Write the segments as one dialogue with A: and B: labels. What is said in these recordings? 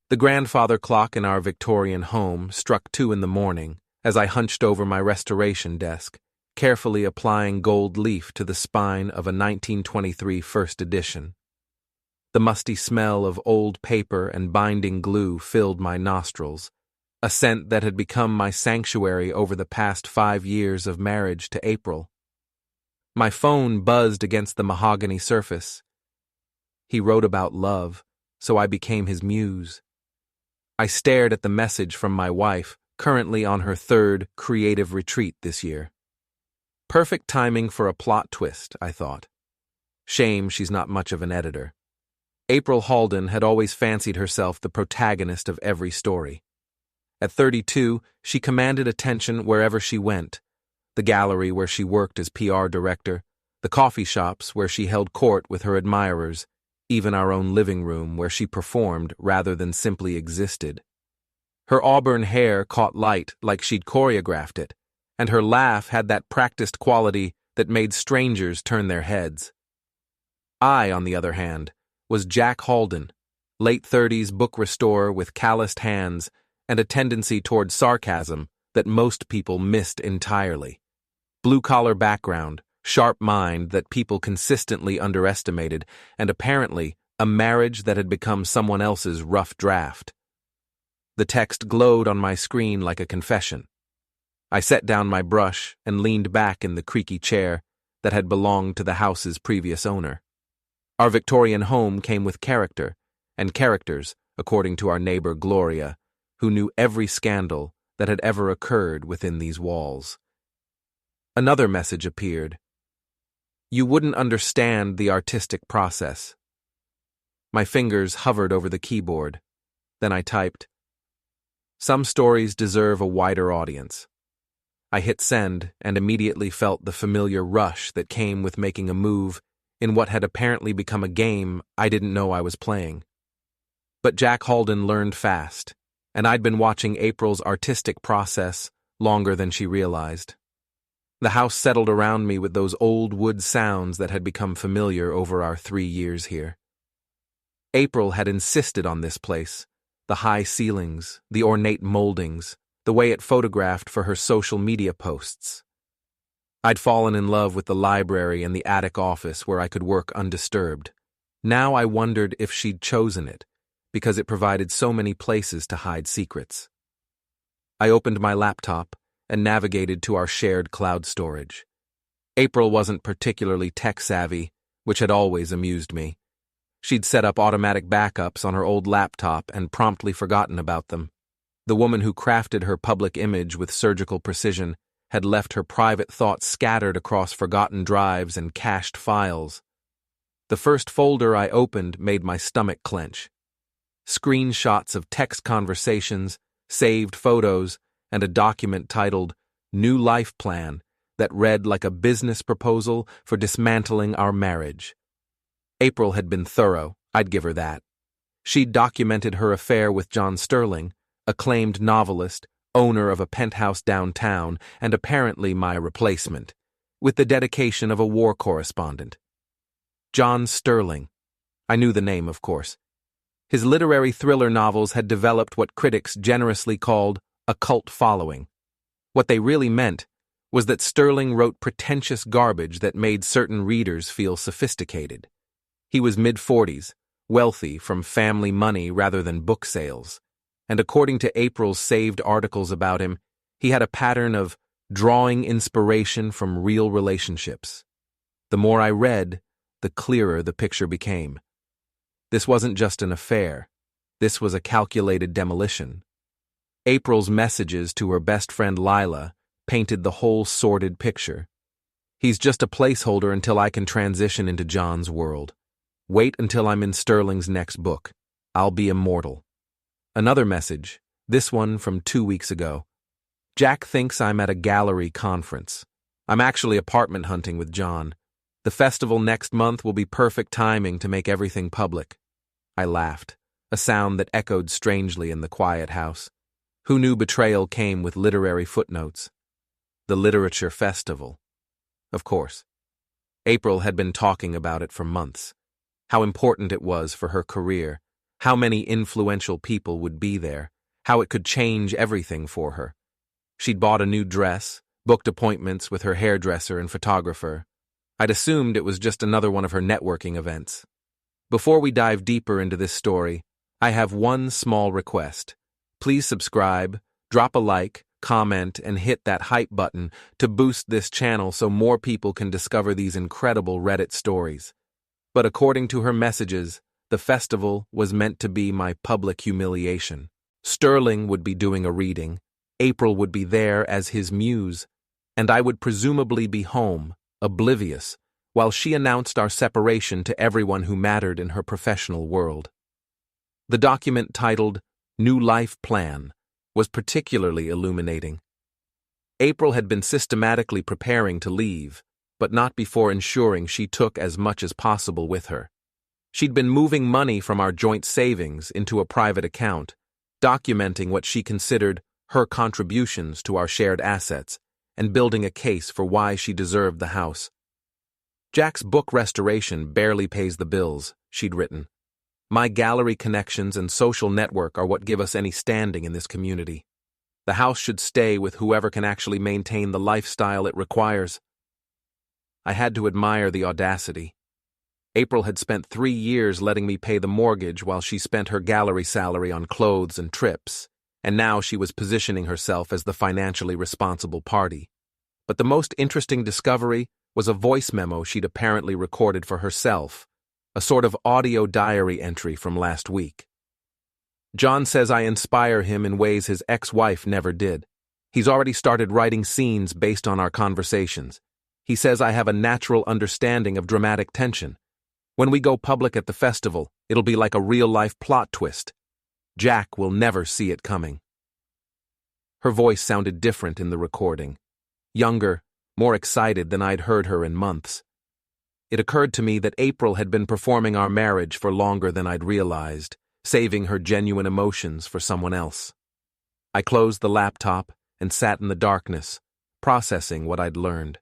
A: The grandfather clock in our Victorian home struck 2 in the morning as I hunched over my restoration desk, carefully applying gold leaf to the spine of a 1923 first edition. The musty smell of old paper and binding glue filled my nostrils, a scent that had become my sanctuary over the past 5 years of marriage to April. My phone buzzed against the mahogany surface. He wrote about love, so I became his muse. I stared at the message from my wife, currently on her 3rd creative retreat this year. Perfect timing for a plot twist, I thought. Shame she's not much of an editor. April Halden had always fancied herself the protagonist of every story. At 32, she commanded attention wherever she went: the gallery where she worked as PR director, the coffee shops where she held court with her admirers, even our own living room where she performed rather than simply existed. Her auburn hair caught light like she'd choreographed it, and her laugh had that practiced quality that made strangers turn their heads. I, on the other hand, was Jack Halden, late 30s book restorer with calloused hands and a tendency toward sarcasm that most people missed entirely. Blue-collar background, sharp mind that people consistently underestimated, and apparently a marriage that had become someone else's rough draft. The text glowed on my screen like a confession. I set down my brush and leaned back in the creaky chair that had belonged to the house's previous owner. Our Victorian home came with character, and characters, according to our neighbor Gloria, who knew every scandal that had ever occurred within these walls. Another message appeared. You wouldn't understand the artistic process. My fingers hovered over the keyboard. Then I typed, "Some stories deserve a wider audience." I hit send and immediately felt the familiar rush that came with making a move in what had apparently become a game I didn't know I was playing. But Jack Halden learned fast, and I'd been watching April's artistic process longer than she realized. The house settled around me with those old wood sounds that had become familiar over our 3 years here. April had insisted on this place, the high ceilings, the ornate moldings, the way it photographed for her social media posts. I'd fallen in love with the library and the attic office where I could work undisturbed. Now I wondered if she'd chosen it, because it provided so many places to hide secrets. I opened my laptop and navigated to our shared cloud storage. April wasn't particularly tech-savvy, which had always amused me. She'd set up automatic backups on her old laptop and promptly forgotten about them. The woman who crafted her public image with surgical precision had left her private thoughts scattered across forgotten drives and cached files. The first folder I opened made my stomach clench. Screenshots of text conversations, saved photos, and a document titled New Life Plan that read like a business proposal for dismantling our marriage. April had been thorough, I'd give her that. She'd documented her affair with John Sterling, acclaimed novelist, owner of a penthouse downtown, and apparently my replacement, with the dedication of a war correspondent. John Sterling. I knew the name, of course. His literary thriller novels had developed what critics generously called a cult following. What they really meant was that Sterling wrote pretentious garbage that made certain readers feel sophisticated. He was mid-40s, wealthy from family money rather than book sales, and according to April's saved articles about him, he had a pattern of drawing inspiration from real relationships. The more I read, the clearer the picture became. This wasn't just an affair. This was a calculated demolition. April's messages to her best friend Lila painted the whole sordid picture. He's just a placeholder until I can transition into John's world. Wait until I'm in Sterling's next book. I'll be immortal. Another message, this one from 2 weeks ago. Jack thinks I'm at a gallery conference. I'm actually apartment hunting with John. The festival next month will be perfect timing to make everything public. I laughed, a sound that echoed strangely in the quiet house. Who knew betrayal came with literary footnotes? The literature festival. Of course. April had been talking about it for months. How important it was for her career, how many influential people would be there, how it could change everything for her. She'd bought a new dress, booked appointments with her hairdresser and photographer. I'd assumed it was just another one of her networking events. Before we dive deeper into this story, I have one small request. Please subscribe, drop a like, comment, and hit that hype button to boost this channel so more people can discover these incredible Reddit stories. But according to her messages, the festival was meant to be my public humiliation. Sterling would be doing a reading, April would be there as his muse, and I would presumably be home, oblivious, while she announced our separation to everyone who mattered in her professional world. The document titled New Life Plan was particularly illuminating. April had been systematically preparing to leave, but not before ensuring she took as much as possible with her. She'd been moving money from our joint savings into a private account, documenting what she considered her contributions to our shared assets, and building a case for why she deserved the house. Jack's book restoration barely pays the bills, she'd written. My gallery connections and social network are what give us any standing in this community. The house should stay with whoever can actually maintain the lifestyle it requires. I had to admire the audacity. April had spent 3 years letting me pay the mortgage while she spent her gallery salary on clothes and trips, and now she was positioning herself as the financially responsible party. But the most interesting discovery was a voice memo she'd apparently recorded for herself, a sort of audio diary entry from last week. John says I inspire him in ways his ex-wife never did. He's already started writing scenes based on our conversations. He says I have a natural understanding of dramatic tension. When we go public at the festival, it'll be like a real-life plot twist. Jack will never see it coming. Her voice sounded different in the recording. Younger, more excited than I'd heard her in months. It occurred to me that April had been performing our marriage for longer than I'd realized, saving her genuine emotions for someone else. I closed the laptop and sat in the darkness, processing what I'd learned.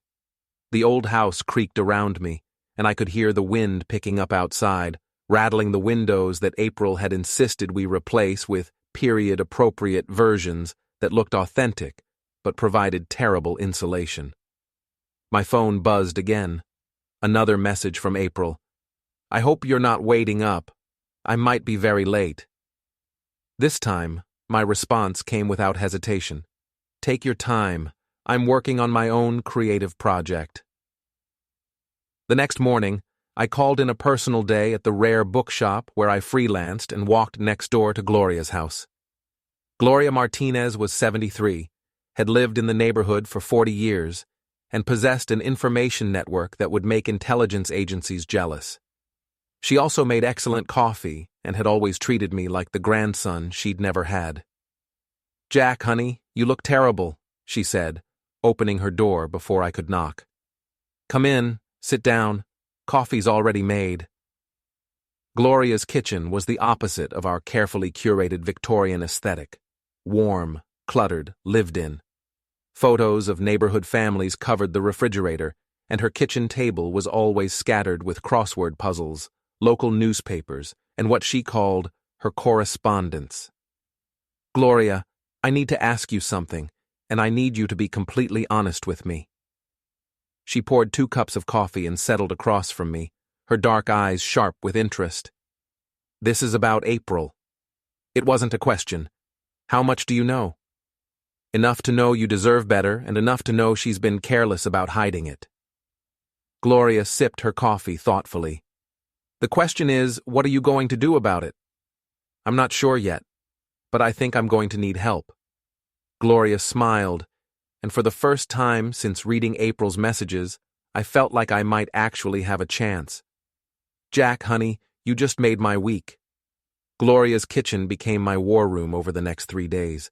A: The old house creaked around me, and I could hear the wind picking up outside, rattling the windows that April had insisted we replace with period-appropriate versions that looked authentic but provided terrible insulation. My phone buzzed again. Another message from April. I hope you're not waiting up. I might be very late. This time, my response came without hesitation. Take your time. I'm working on my own creative project. The next morning, I called in a personal day at the rare bookshop where I freelanced and walked next door to Gloria's house. Gloria Martinez was 73, had lived in the neighborhood for 40 years, and possessed an information network that would make intelligence agencies jealous. She also made excellent coffee and had always treated me like the grandson she'd never had. Jack, honey, you look terrible, she said, opening her door before I could knock. Come in, sit down. Coffee's already made. Gloria's kitchen was the opposite of our carefully curated Victorian aesthetic. Warm, cluttered, lived in. Photos of neighborhood families covered the refrigerator, and her kitchen table was always scattered with crossword puzzles, local newspapers, and what she called her correspondence. Gloria, I need to ask you something, and I need you to be completely honest with me. She poured 2 cups of coffee and settled across from me, her dark eyes sharp with interest. This is about April. It wasn't a question. How much do you know? Enough to know you deserve better, and enough to know she's been careless about hiding it. Gloria sipped her coffee thoughtfully. The question is, what are you going to do about it? I'm not sure yet, but I think I'm going to need help. Gloria smiled, and for the first time since reading April's messages, I felt like I might actually have a chance. Jack, honey, you just made my week. Gloria's kitchen became my war room over the next 3 days.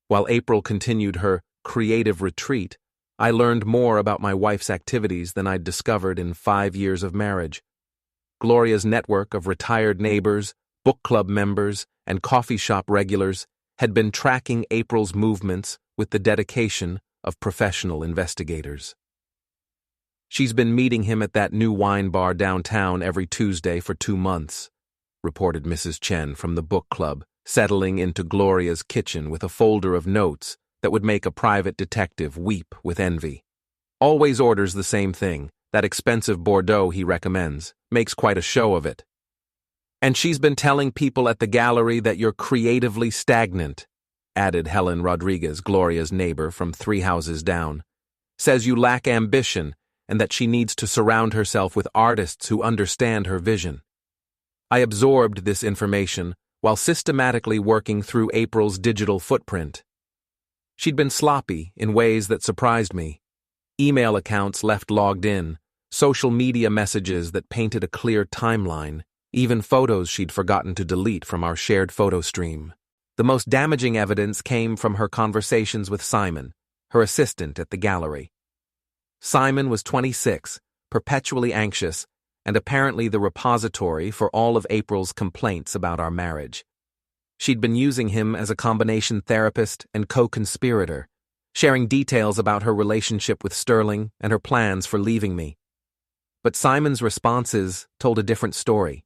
A: While April continued her creative retreat, I learned more about my wife's activities than I'd discovered in 5 years of marriage. Gloria's network of retired neighbors, book club members, and coffee shop regulars had been tracking April's movements with the dedication of professional investigators. She's been meeting him at that new wine bar downtown every Tuesday for 2 months. reported Mrs. Chen from the book club, settling into Gloria's kitchen with a folder of notes that would make a private detective weep with envy. Always orders the same thing, that expensive Bordeaux he recommends, makes quite a show of it. And she's been telling people at the gallery that you're creatively stagnant, added Helen Rodriguez, Gloria's neighbor from 3 houses down. Says you lack ambition and that she needs to surround herself with artists who understand her vision. I absorbed this information while systematically working through April's digital footprint. She'd been sloppy in ways that surprised me. Email accounts left logged in, social media messages that painted a clear timeline, even photos she'd forgotten to delete from our shared photo stream. The most damaging evidence came from her conversations with Simon, her assistant at the gallery. Simon was 26, perpetually anxious, and apparently the repository for all of April's complaints about our marriage. She'd been using him as a combination therapist and co-conspirator, sharing details about her relationship with Sterling and her plans for leaving me. But Simon's responses told a different story.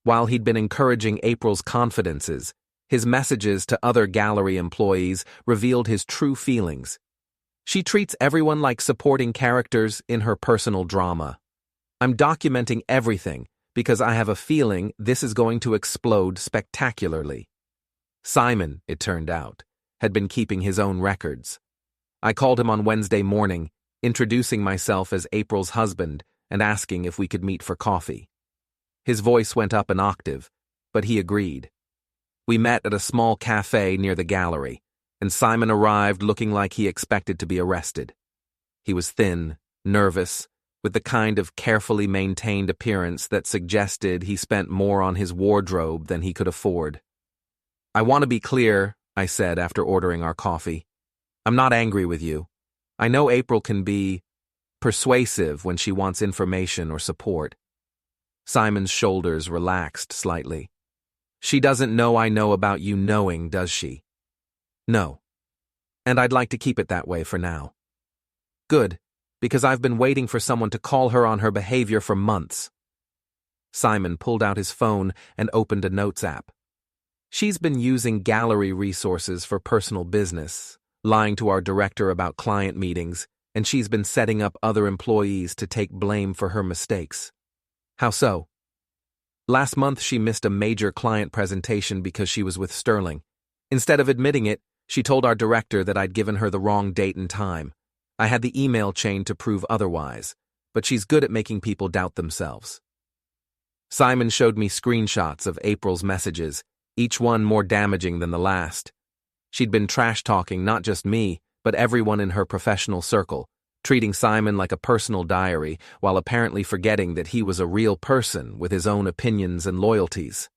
A: While he'd been encouraging April's confidences, his messages to other gallery employees revealed his true feelings. She treats everyone like supporting characters in her personal drama. I'm documenting everything because I have a feeling this is going to explode spectacularly. Simon, it turned out, had been keeping his own records. I called him on Wednesday morning, introducing myself as April's husband and asking if we could meet for coffee. His voice went up an octave, but he agreed. We met at a small cafe near the gallery, and Simon arrived looking like he expected to be arrested. He was thin, nervous, with the kind of carefully maintained appearance that suggested he spent more on his wardrobe than he could afford. I want to be clear, I said after ordering our coffee. I'm not angry with you. I know April can be persuasive when she wants information or support. Simon's shoulders relaxed slightly. She doesn't know I know about you knowing, does she? No. And I'd like to keep it that way for now. Good, because I've been waiting for someone to call her on her behavior for months. Simon pulled out his phone and opened a notes app. She's been using gallery resources for personal business, lying to our director about client meetings, and she's been setting up other employees to take blame for her mistakes. How so? Last month she missed a major client presentation because she was with Sterling. Instead of admitting it, she told our director that I'd given her the wrong date and time. I had the email chain to prove otherwise, but she's good at making people doubt themselves. Simon showed me screenshots of April's messages, each one more damaging than the last. She'd been trash-talking not just me, but everyone in her professional circle, treating Simon like a personal diary while apparently forgetting that he was a real person with his own opinions and loyalties.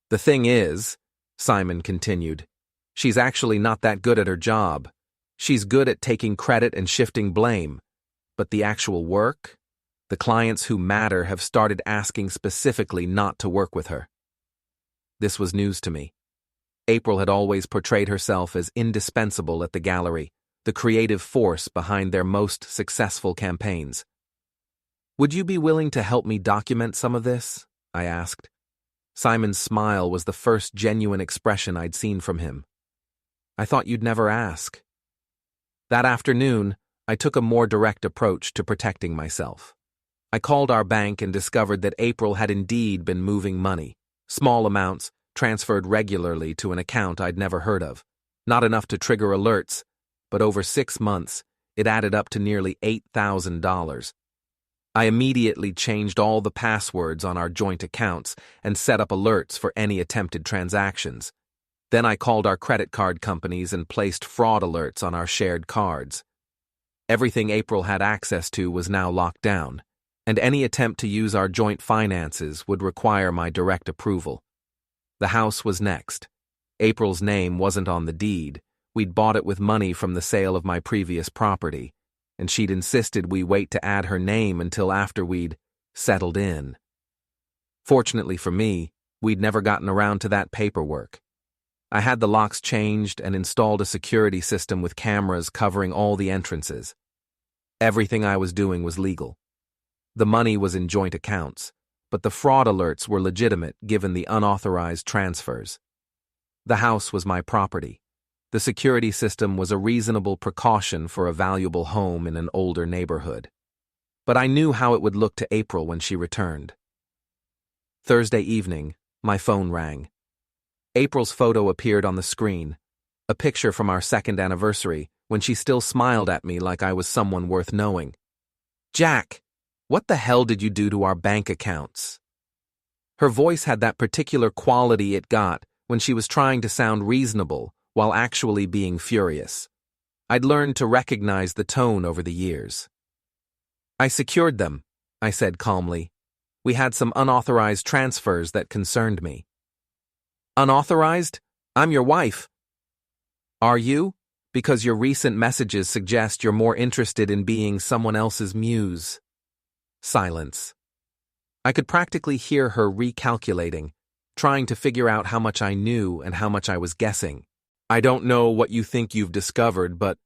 A: The thing is, Simon continued, she's actually not that good at her job. She's good at taking credit and shifting blame. But the actual work? The clients who matter have started asking specifically not to work with her. This was news to me. April had always portrayed herself as indispensable at the gallery, the creative force behind their most successful campaigns. Would you be willing to help me document some of this? I asked. Simon's smile was the first genuine expression I'd seen from him. I thought you'd never ask. That afternoon, I took a more direct approach to protecting myself. I called our bank and discovered that April had indeed been moving money, small amounts, transferred regularly to an account I'd never heard of. Not enough to trigger alerts, but over 6 months, it added up to nearly $8,000. I immediately changed all the passwords on our joint accounts and set up alerts for any attempted transactions. Then I called our credit card companies and placed fraud alerts on our shared cards. Everything April had access to was now locked down, and any attempt to use our joint finances would require my direct approval. The house was next. April's name wasn't on the deed. We'd bought it with money from the sale of my previous property, and she'd insisted we wait to add her name until after we'd settled in. Fortunately for me, we'd never gotten around to that paperwork. I had the locks changed and installed a security system with cameras covering all the entrances. Everything I was doing was legal. The money was in joint accounts, but the fraud alerts were legitimate given the unauthorized transfers. The house was my property. The security system was a reasonable precaution for a valuable home in an older neighborhood. But I knew how it would look to April when she returned. Thursday evening, my phone rang. April's photo appeared on the screen, a picture from our second anniversary, when she still smiled at me like I was someone worth knowing. "Jack, what the hell did you do to our bank accounts?" Her voice had that particular quality it got when she was trying to sound reasonable while actually being furious. I'd learned to recognize the tone over the years. "I secured them," I said calmly. "We had some unauthorized transfers that concerned me." "Unauthorized? I'm your wife." "Are you? Because your recent messages suggest you're more interested in being someone else's muse." Silence. I could practically hear her recalculating, trying to figure out how much I knew and how much I was guessing. "I don't know what you think you've discovered, but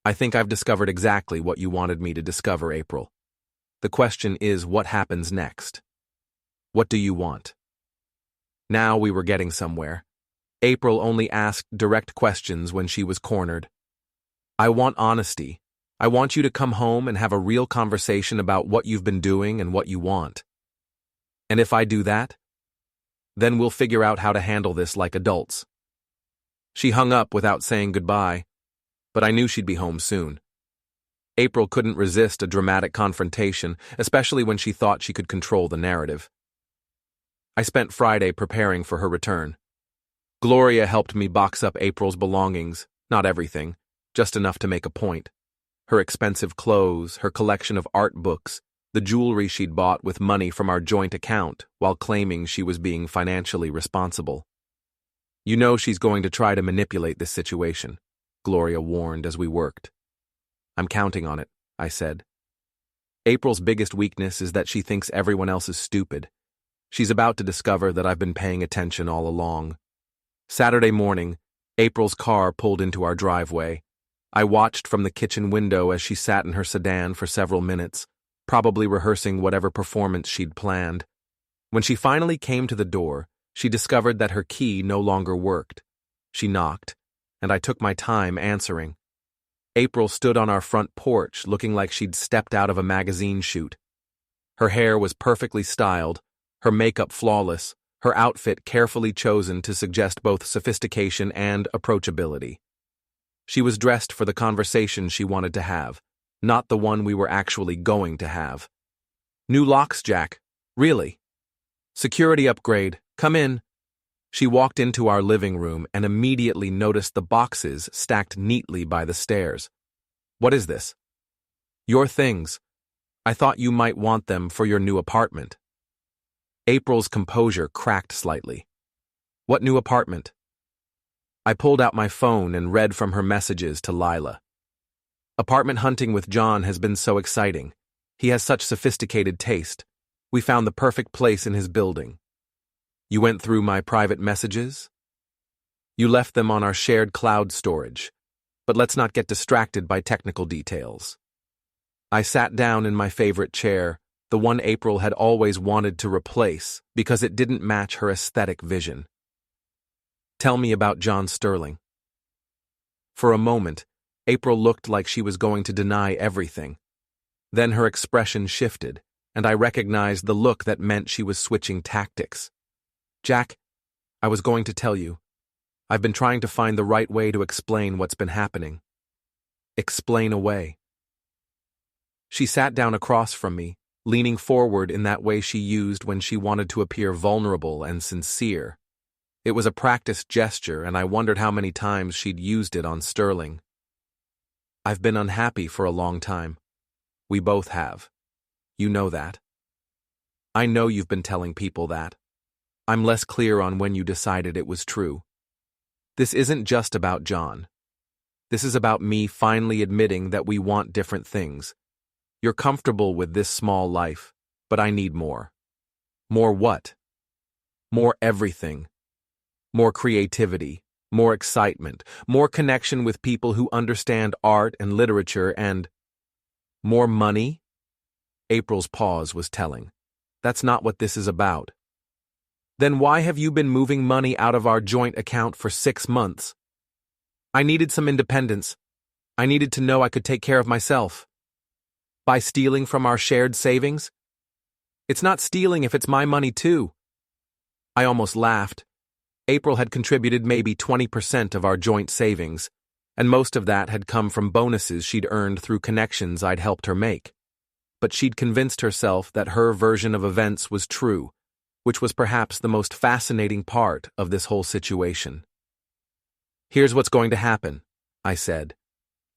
A: I think I've discovered exactly what you wanted me to discover, April. The question is, what happens next? What do you want?" Now we were getting somewhere. April only asked direct questions when she was cornered. "I want honesty. I want you to come home and have a real conversation about what you've been doing and what you want. And if I do that, then we'll figure out how to handle this like adults." She hung up without saying goodbye, but I knew she'd be home soon. April couldn't resist a dramatic confrontation, especially when she thought she could control the narrative. I spent Friday preparing for her return. Gloria helped me box up April's belongings, not everything, just enough to make a point. Her expensive clothes, her collection of art books, the jewelry she'd bought with money from our joint account while claiming she was being financially responsible. "You know she's going to try to manipulate this situation," Gloria warned as we worked. "I'm counting on it," I said. April's biggest weakness is that she thinks everyone else is stupid. She's about to discover that I've been paying attention all along. Saturday morning, April's car pulled into our driveway. I watched from the kitchen window as she sat in her sedan for several minutes, probably rehearsing whatever performance she'd planned. When she finally came to the door, she discovered that her key no longer worked. She knocked, and I took my time answering. April stood on our front porch looking like she'd stepped out of a magazine shoot. Her hair was perfectly styled, her makeup flawless, her outfit carefully chosen to suggest both sophistication and approachability. She was dressed for the conversation she wanted to have, not the one we were actually going to have. "New locks, Jack. Really? Security upgrade. Come in." She walked into our living room and immediately noticed the boxes stacked neatly by the stairs. "What is this?" "Your things. I thought you might want them for your new apartment." April's composure cracked slightly. "What new apartment?" I pulled out my phone and read from her messages to Lila. "Apartment hunting with John has been so exciting. He has such sophisticated taste. We found the perfect place in his building." "You went through my private messages?" "You left them on our shared cloud storage. But let's not get distracted by technical details." I sat down in my favorite chair, the one April had always wanted to replace because it didn't match her aesthetic vision. "Tell me about John Sterling." For a moment, April looked like she was going to deny everything. Then her expression shifted, and I recognized the look that meant she was switching tactics. "Jack, I was going to tell you. I've been trying to find the right way to explain what's been happening." "Explain away." She sat down across from me, leaning forward in that way she used when she wanted to appear vulnerable and sincere. It was a practiced gesture, and I wondered how many times she'd used it on Sterling. "I've been unhappy for a long time. We both have. You know that. I know you've been telling people that. I'm less clear on when you decided it was true. This isn't just about John. This is about me finally admitting that we want different things. You're comfortable with this small life, but I need more." "More what?" "More everything. More creativity, more excitement, more connection with people who understand art and literature, and more money." April's pause was telling. That's not what this is about. Then why have you been moving money out of our joint account for 6 months? I needed some independence. I needed to know I could take care of myself. By stealing from our shared savings? It's not stealing if it's my money too. I almost laughed. April had contributed maybe 20% of our joint savings, and most of that had come from bonuses she'd earned through connections I'd helped her make. But she'd convinced herself that her version of events was true, which was perhaps the most fascinating part of this whole situation. Here's what's going to happen, I said.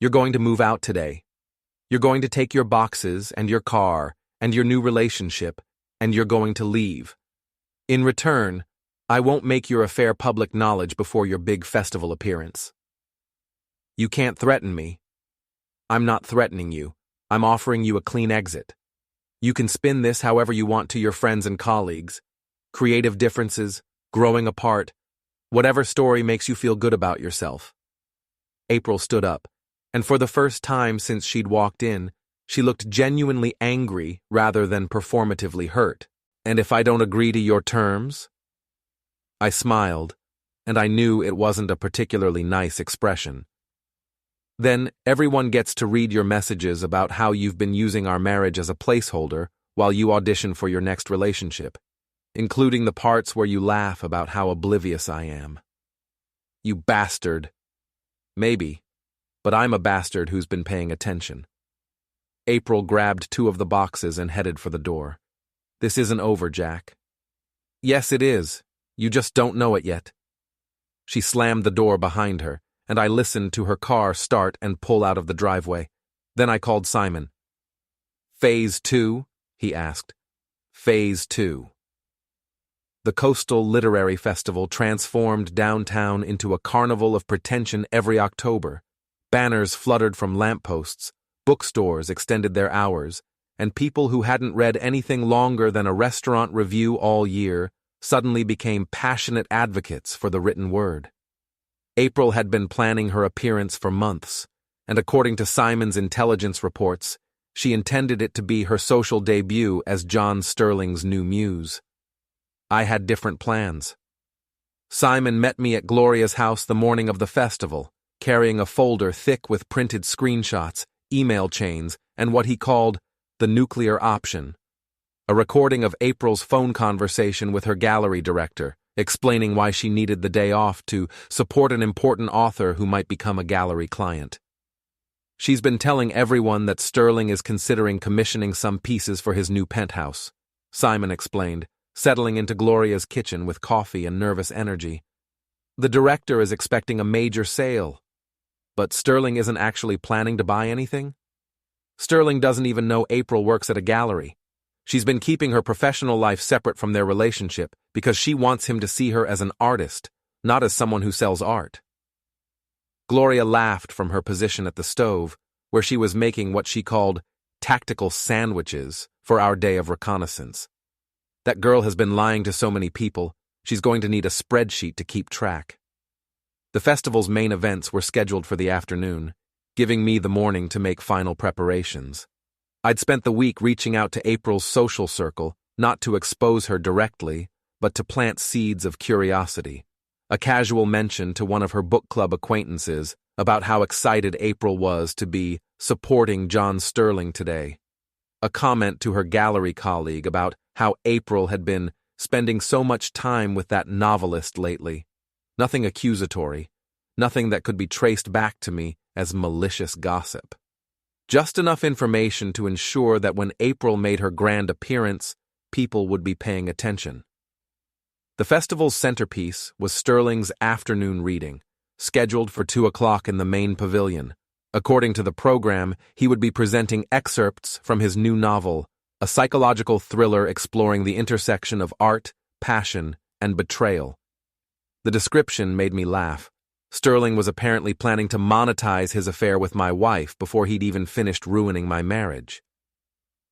A: You're going to move out today. You're going to take your boxes and your car and your new relationship, and you're going to leave. In return, I won't make your affair public knowledge before your big festival appearance. You can't threaten me. I'm not threatening you. I'm offering you a clean exit. You can spin this however you want to your friends and colleagues. Creative differences, growing apart, whatever story makes you feel good about yourself. April stood up, and for the first time since she'd walked in, she looked genuinely angry rather than performatively hurt. And if I don't agree to your terms? I smiled, and I knew it wasn't a particularly nice expression. Then everyone gets to read your messages about how you've been using our marriage as a placeholder while you audition for your next relationship, including the parts where you laugh about how oblivious I am. You bastard. Maybe, but I'm a bastard who's been paying attention. April grabbed 2 of the boxes and headed for the door. This isn't over, Jack. Yes, it is. You just don't know it yet. She slammed the door behind her, and I listened to her car start and pull out of the driveway. Then I called Simon. Phase 2? He asked. Phase 2. The Coastal Literary Festival transformed downtown into a carnival of pretension every October. Banners fluttered from lampposts, bookstores extended their hours, and people who hadn't read anything longer than a restaurant review all year suddenly became passionate advocates for the written word. April had been planning her appearance for months, and according to Simon's intelligence reports, she intended it to be her social debut as John Sterling's new muse. I had different plans. Simon met me at Gloria's house the morning of the festival, carrying a folder thick with printed screenshots, email chains, and what he called the nuclear option, a recording of April's phone conversation with her gallery director, explaining why she needed the day off to support an important author who might become a gallery client. She's been telling everyone that Sterling is considering commissioning some pieces for his new penthouse, Simon explained, settling into Gloria's kitchen with coffee and nervous energy. The director is expecting a major sale, but Sterling isn't actually planning to buy anything? Sterling doesn't even know April works at a gallery. She's been keeping her professional life separate from their relationship because she wants him to see her as an artist, not as someone who sells art. Gloria laughed from her position at the stove, where she was making what she called tactical sandwiches for our day of reconnaissance. That girl has been lying to so many people, she's going to need a spreadsheet to keep track. The festival's main events were scheduled for the afternoon, giving me the morning to make final preparations. I'd spent the week reaching out to April's social circle, not to expose her directly, but to plant seeds of curiosity. A casual mention to one of her book club acquaintances about how excited April was to be supporting John Sterling today. A comment to her gallery colleague about how April had been spending so much time with that novelist lately. Nothing accusatory, nothing that could be traced back to me as malicious gossip. Just enough information to ensure that when April made her grand appearance, people would be paying attention. The festival's centerpiece was Sterling's afternoon reading, scheduled for 2 o'clock in the main pavilion. According to the program, he would be presenting excerpts from his new novel, a psychological thriller exploring the intersection of art, passion, and betrayal. The description made me laugh. Sterling was apparently planning to monetize his affair with my wife before he'd even finished ruining my marriage.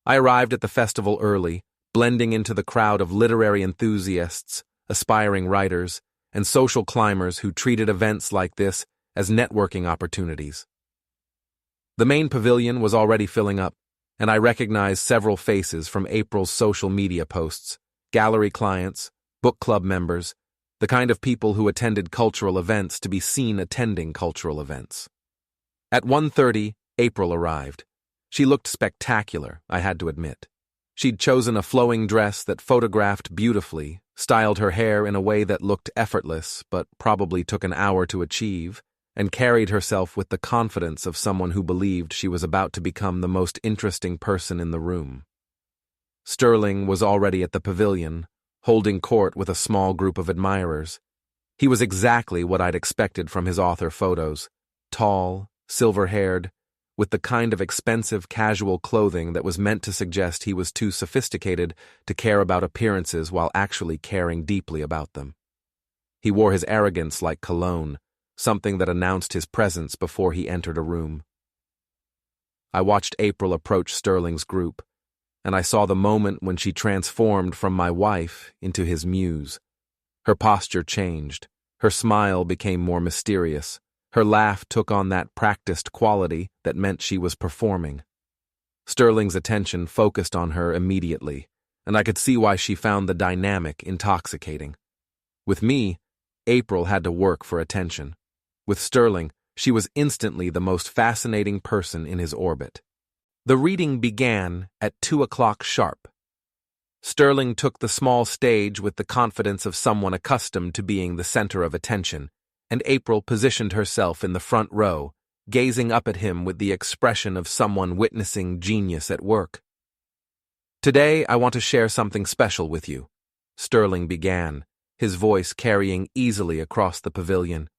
A: I arrived at the festival early, blending into the crowd of literary enthusiasts, aspiring writers, and social climbers who treated events like this as networking opportunities. The main pavilion was already filling up, and I recognized several faces from April's social media posts, gallery clients, book club members, the kind of people who attended cultural events to be seen attending cultural events. At 1:30, April arrived. She looked spectacular, I had to admit. She'd chosen a flowing dress that photographed beautifully, styled her hair in a way that looked effortless but probably took an hour to achieve, and carried herself with the confidence of someone who believed she was about to become the most interesting person in the room. Sterling was already at the pavilion, holding court with a small group of admirers. He was exactly what I'd expected from his author photos: tall, silver-haired, with the kind of expensive casual clothing that was meant to suggest he was too sophisticated to care about appearances while actually caring deeply about them. He wore his arrogance like cologne, something that announced his presence before he entered a room. I watched April approach Sterling's group, and I saw the moment when she transformed from my wife into his muse. Her posture changed, her smile became more mysterious, her laugh took on that practiced quality that meant she was performing. Sterling's attention focused on her immediately, and I could see why she found the dynamic intoxicating. With me, April had to work for attention. With Sterling, she was instantly the most fascinating person in his orbit. The reading began at 2 o'clock sharp. Sterling took the small stage with the confidence of someone accustomed to being the center of attention, and April positioned herself in the front row, gazing up at him with the expression of someone witnessing genius at work. "Today, I want to share something special with you," Sterling began, his voice carrying easily across the pavilion.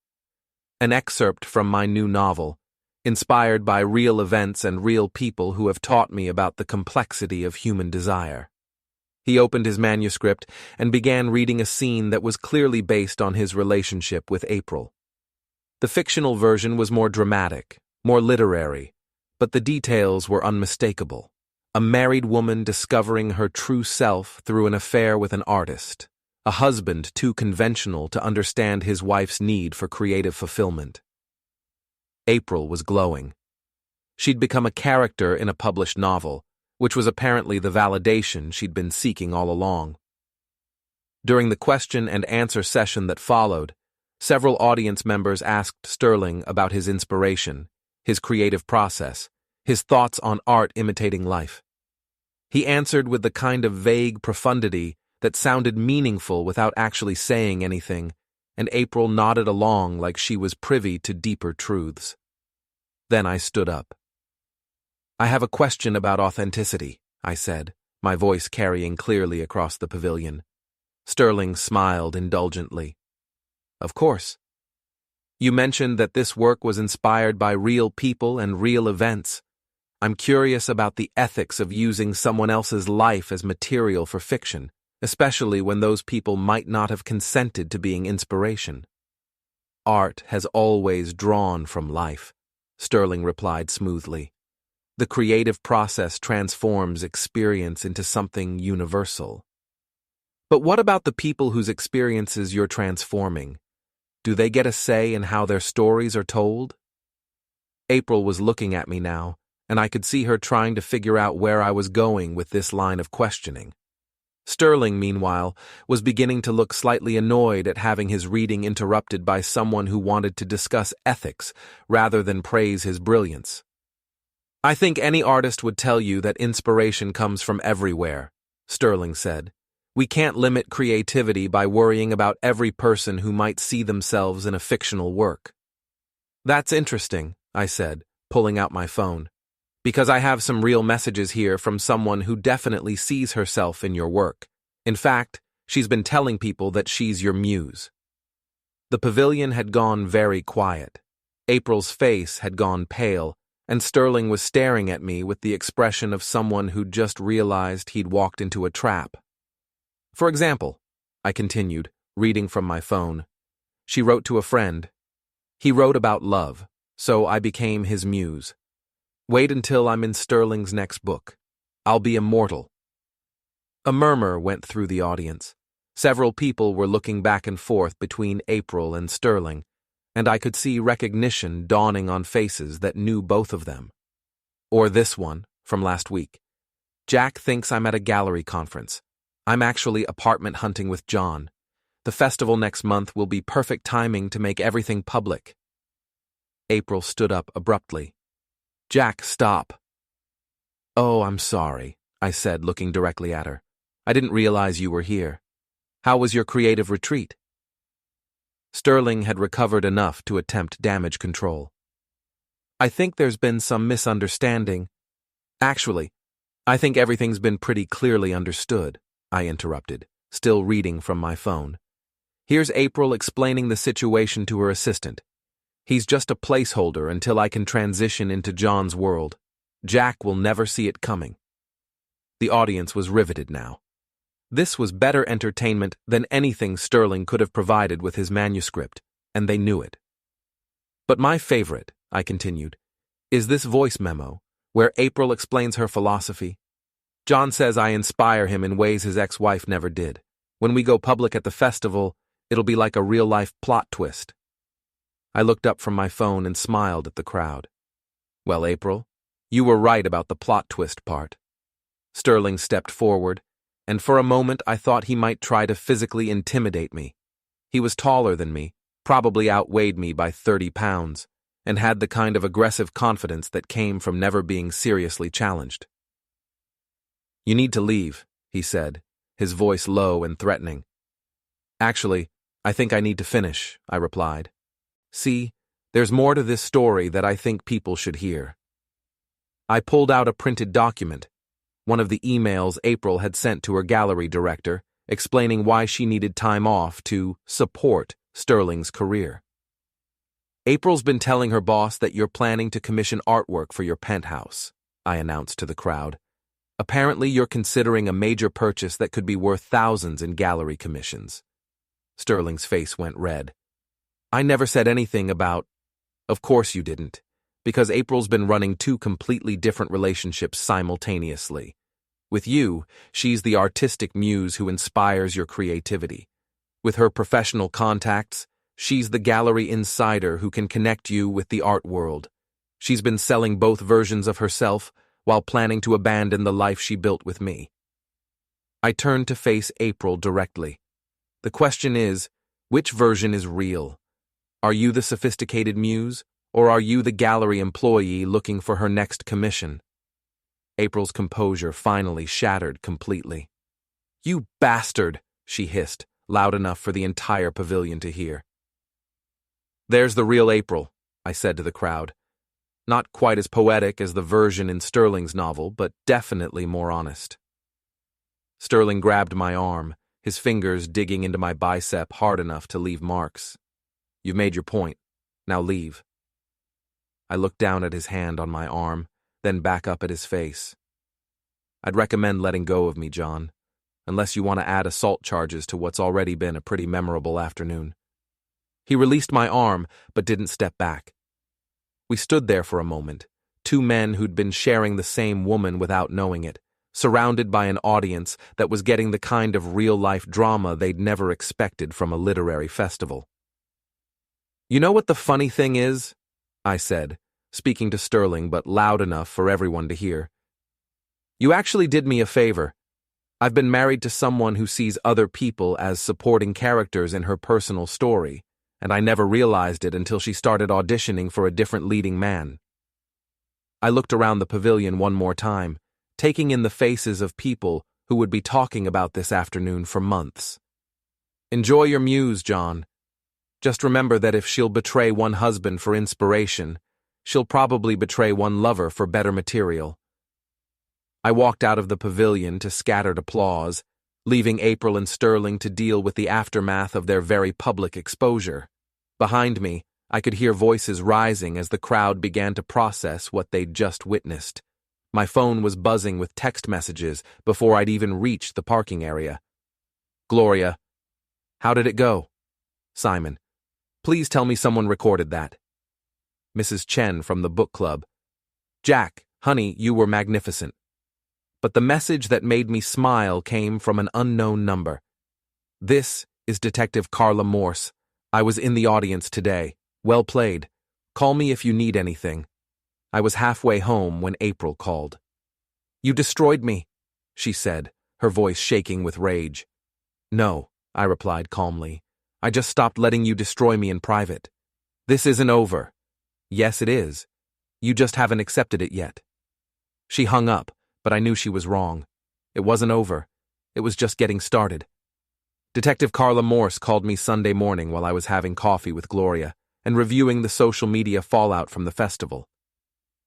A: "An excerpt from my new novel, inspired by real events and real people who have taught me about the complexity of human desire." He opened his manuscript and began reading a scene that was clearly based on his relationship with April. The fictional version was more dramatic, more literary, but the details were unmistakable. A married woman discovering her true self through an affair with an artist, a husband too conventional to understand his wife's need for creative fulfillment. April was glowing. She'd become a character in a published novel, which was apparently the validation she'd been seeking all along. During the question and answer session that followed, several audience members asked Sterling about his inspiration, his creative process, his thoughts on art imitating life. He answered with the kind of vague profundity that sounded meaningful without actually saying anything, and April nodded along like she was privy to deeper truths. Then I stood up. "I have a question about authenticity," I said, my voice carrying clearly across the pavilion. Sterling smiled indulgently. "Of course. You mentioned that this work was inspired by real people and real events. I'm curious about the ethics of using someone else's life as material for fiction, especially when those people might not have consented to being inspiration." "Art has always drawn from life," Sterling replied smoothly. "The creative process transforms experience into something universal." "But what about the people whose experiences you're transforming? Do they get a say in how their stories are told?" April was looking at me now, and I could see her trying to figure out where I was going with this line of questioning. Sterling, meanwhile, was beginning to look slightly annoyed at having his reading interrupted by someone who wanted to discuss ethics rather than praise his brilliance. "I think any artist would tell you that inspiration comes from everywhere," Sterling said. "We can't limit creativity by worrying about every person who might see themselves in a fictional work." "That's interesting," I said, pulling out my phone, "because I have some real messages here from someone who definitely sees herself in your work. In fact, she's been telling people that she's your muse." The pavilion had gone very quiet. April's face had gone pale, and Sterling was staring at me with the expression of someone who'd just realized he'd walked into a trap. "For example," I continued, reading from my phone, "she wrote to a friend. He wrote about love, so I became his muse. Wait until I'm in Sterling's next book. I'll be immortal." A murmur went through the audience. Several people were looking back and forth between April and Sterling, and I could see recognition dawning on faces that knew both of them. "Or this one," from last week. Jack thinks I'm at a gallery conference. I'm actually apartment hunting with John. The festival next month will be perfect timing to make everything public. April stood up abruptly. Jack, stop. Oh, I'm sorry, I said, looking directly at her. I didn't realize you were here. How was your creative retreat? Sterling had recovered enough to attempt damage control. I think there's been some misunderstanding. Actually, I think everything's been pretty clearly understood, I interrupted, still reading from my phone. Here's April explaining the situation to her assistant. He's just a placeholder until I can transition into John's world. Jack will never see it coming. The audience was riveted now. This was better entertainment than anything Sterling could have provided with his manuscript, and they knew it. But my favorite, I continued, is this voice memo, where April explains her philosophy. John says I inspire him in ways his ex-wife never did. When we go public at the festival, it'll be like a real-life plot twist. I looked up from my phone and smiled at the crowd. Well, April, you were right about the plot twist part. Sterling stepped forward, and for a moment I thought he might try to physically intimidate me. He was taller than me, probably outweighed me by 30 pounds, and had the kind of aggressive confidence that came from never being seriously challenged. You need to leave, he said, his voice low and threatening. Actually, I think I need to finish, I replied. See, there's more to this story that I think people should hear. I pulled out a printed document, one of the emails April had sent to her gallery director, explaining why she needed time off to support Sterling's career. April's been telling her boss that you're planning to commission artwork for your penthouse, I announced to the crowd. Apparently you're considering a major purchase that could be worth thousands in gallery commissions. Sterling's face went red. I never said anything about... Of course you didn't, because April's been running two completely different relationships simultaneously. With you, she's the artistic muse who inspires your creativity. With her professional contacts, she's the gallery insider who can connect you with the art world. She's been selling both versions of herself while planning to abandon the life she built with me. I turned to face April directly. The question is, which version is real? Are you the sophisticated muse, or are you the gallery employee looking for her next commission? April's composure finally shattered completely. You bastard, she hissed, loud enough for the entire pavilion to hear. There's the real April, I said to the crowd. Not quite as poetic as the version in Sterling's novel, but definitely more honest. Sterling grabbed my arm, his fingers digging into my bicep hard enough to leave marks. You've made your point. Now leave. I looked down at his hand on my arm, then back up at his face. I'd recommend letting go of me, John, unless you want to add assault charges to what's already been a pretty memorable afternoon. He released my arm, but didn't step back. We stood there for a moment, two men who'd been sharing the same woman without knowing it, surrounded by an audience that was getting the kind of real-life drama they'd never expected from a literary festival. You know what the funny thing is? I said, speaking to Sterling but loud enough for everyone to hear. You actually did me a favor. I've been married to someone who sees other people as supporting characters in her personal story, and I never realized it until she started auditioning for a different leading man. I looked around the pavilion one more time, taking in the faces of people who would be talking about this afternoon for months. Enjoy your muse, John. Just remember that if she'll betray one husband for inspiration, she'll probably betray one lover for better material. I walked out of the pavilion to scattered applause, leaving April and Sterling to deal with the aftermath of their very public exposure. Behind me, I could hear voices rising as the crowd began to process what they'd just witnessed. My phone was buzzing with text messages before I'd even reached the parking area. Gloria, how did it go? Simon, please tell me someone recorded that. Mrs. Chen from the book club. Jack, honey, you were magnificent. But the message that made me smile came from an unknown number. This is Detective Carla Morse. I was in the audience today. Well played. Call me if you need anything. I was halfway home when April called. You destroyed me, she said, her voice shaking with rage. No, I replied calmly. I just stopped letting you destroy me in private. This isn't over. Yes, it is. You just haven't accepted it yet. She hung up, but I knew she was wrong. It wasn't over. It was just getting started. Detective Carla Morse called me Sunday morning while I was having coffee with Gloria and reviewing the social media fallout from the festival.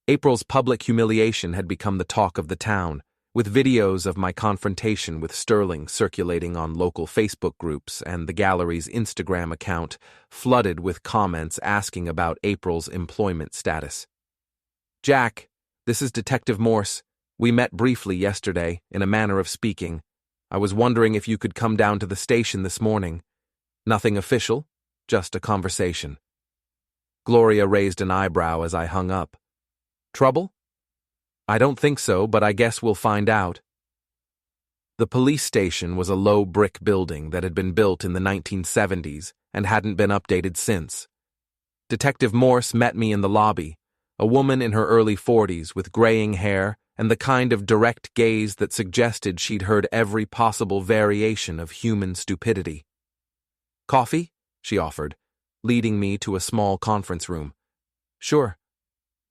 A: April's public humiliation had become the talk of the town, with videos of my confrontation with Sterling circulating on local Facebook groups and the gallery's Instagram account flooded with comments asking about April's employment status. Jack, this is Detective Morse. We met briefly yesterday, in a manner of speaking. I was wondering if you could come down to the station this morning. Nothing official, just a conversation. Gloria raised an eyebrow as I hung up. Trouble? I don't think so, but I guess we'll find out. The police station was a low brick building that had been built in the 1970s and hadn't been updated since. Detective Morse met me in the lobby, a woman in her early 40s with graying hair and the kind of direct gaze that suggested she'd heard every possible variation of human stupidity. Coffee? She offered, leading me to a small conference room. Sure.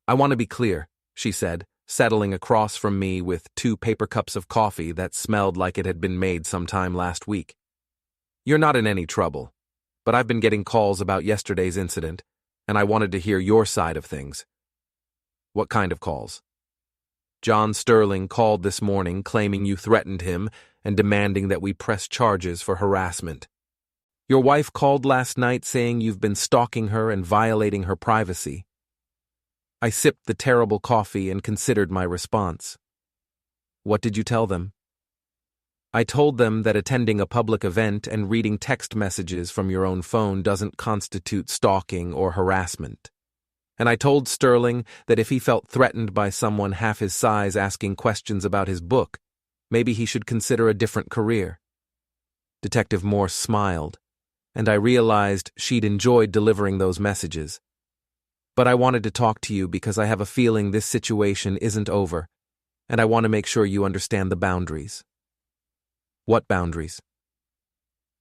A: I want to be clear, she said, settling across from me with 2 paper cups of coffee that smelled like it had been made sometime last week. You're not in any trouble, but I've been getting calls about yesterday's incident, and I wanted to hear your side of things. What kind of calls? John Sterling called this morning claiming you threatened him and demanding that we press charges for harassment. Your wife called last night saying you've been stalking her and violating her privacy. I sipped the terrible coffee and considered my response. What did you tell them? I told them that attending a public event and reading text messages from your own phone doesn't constitute stalking or harassment. And I told Sterling that if he felt threatened by someone half his size asking questions about his book, maybe he should consider a different career. Detective Morse smiled, and I realized she'd enjoyed delivering those messages. But I wanted to talk to you because I have a feeling this situation isn't over, and I want to make sure you understand the boundaries. What boundaries?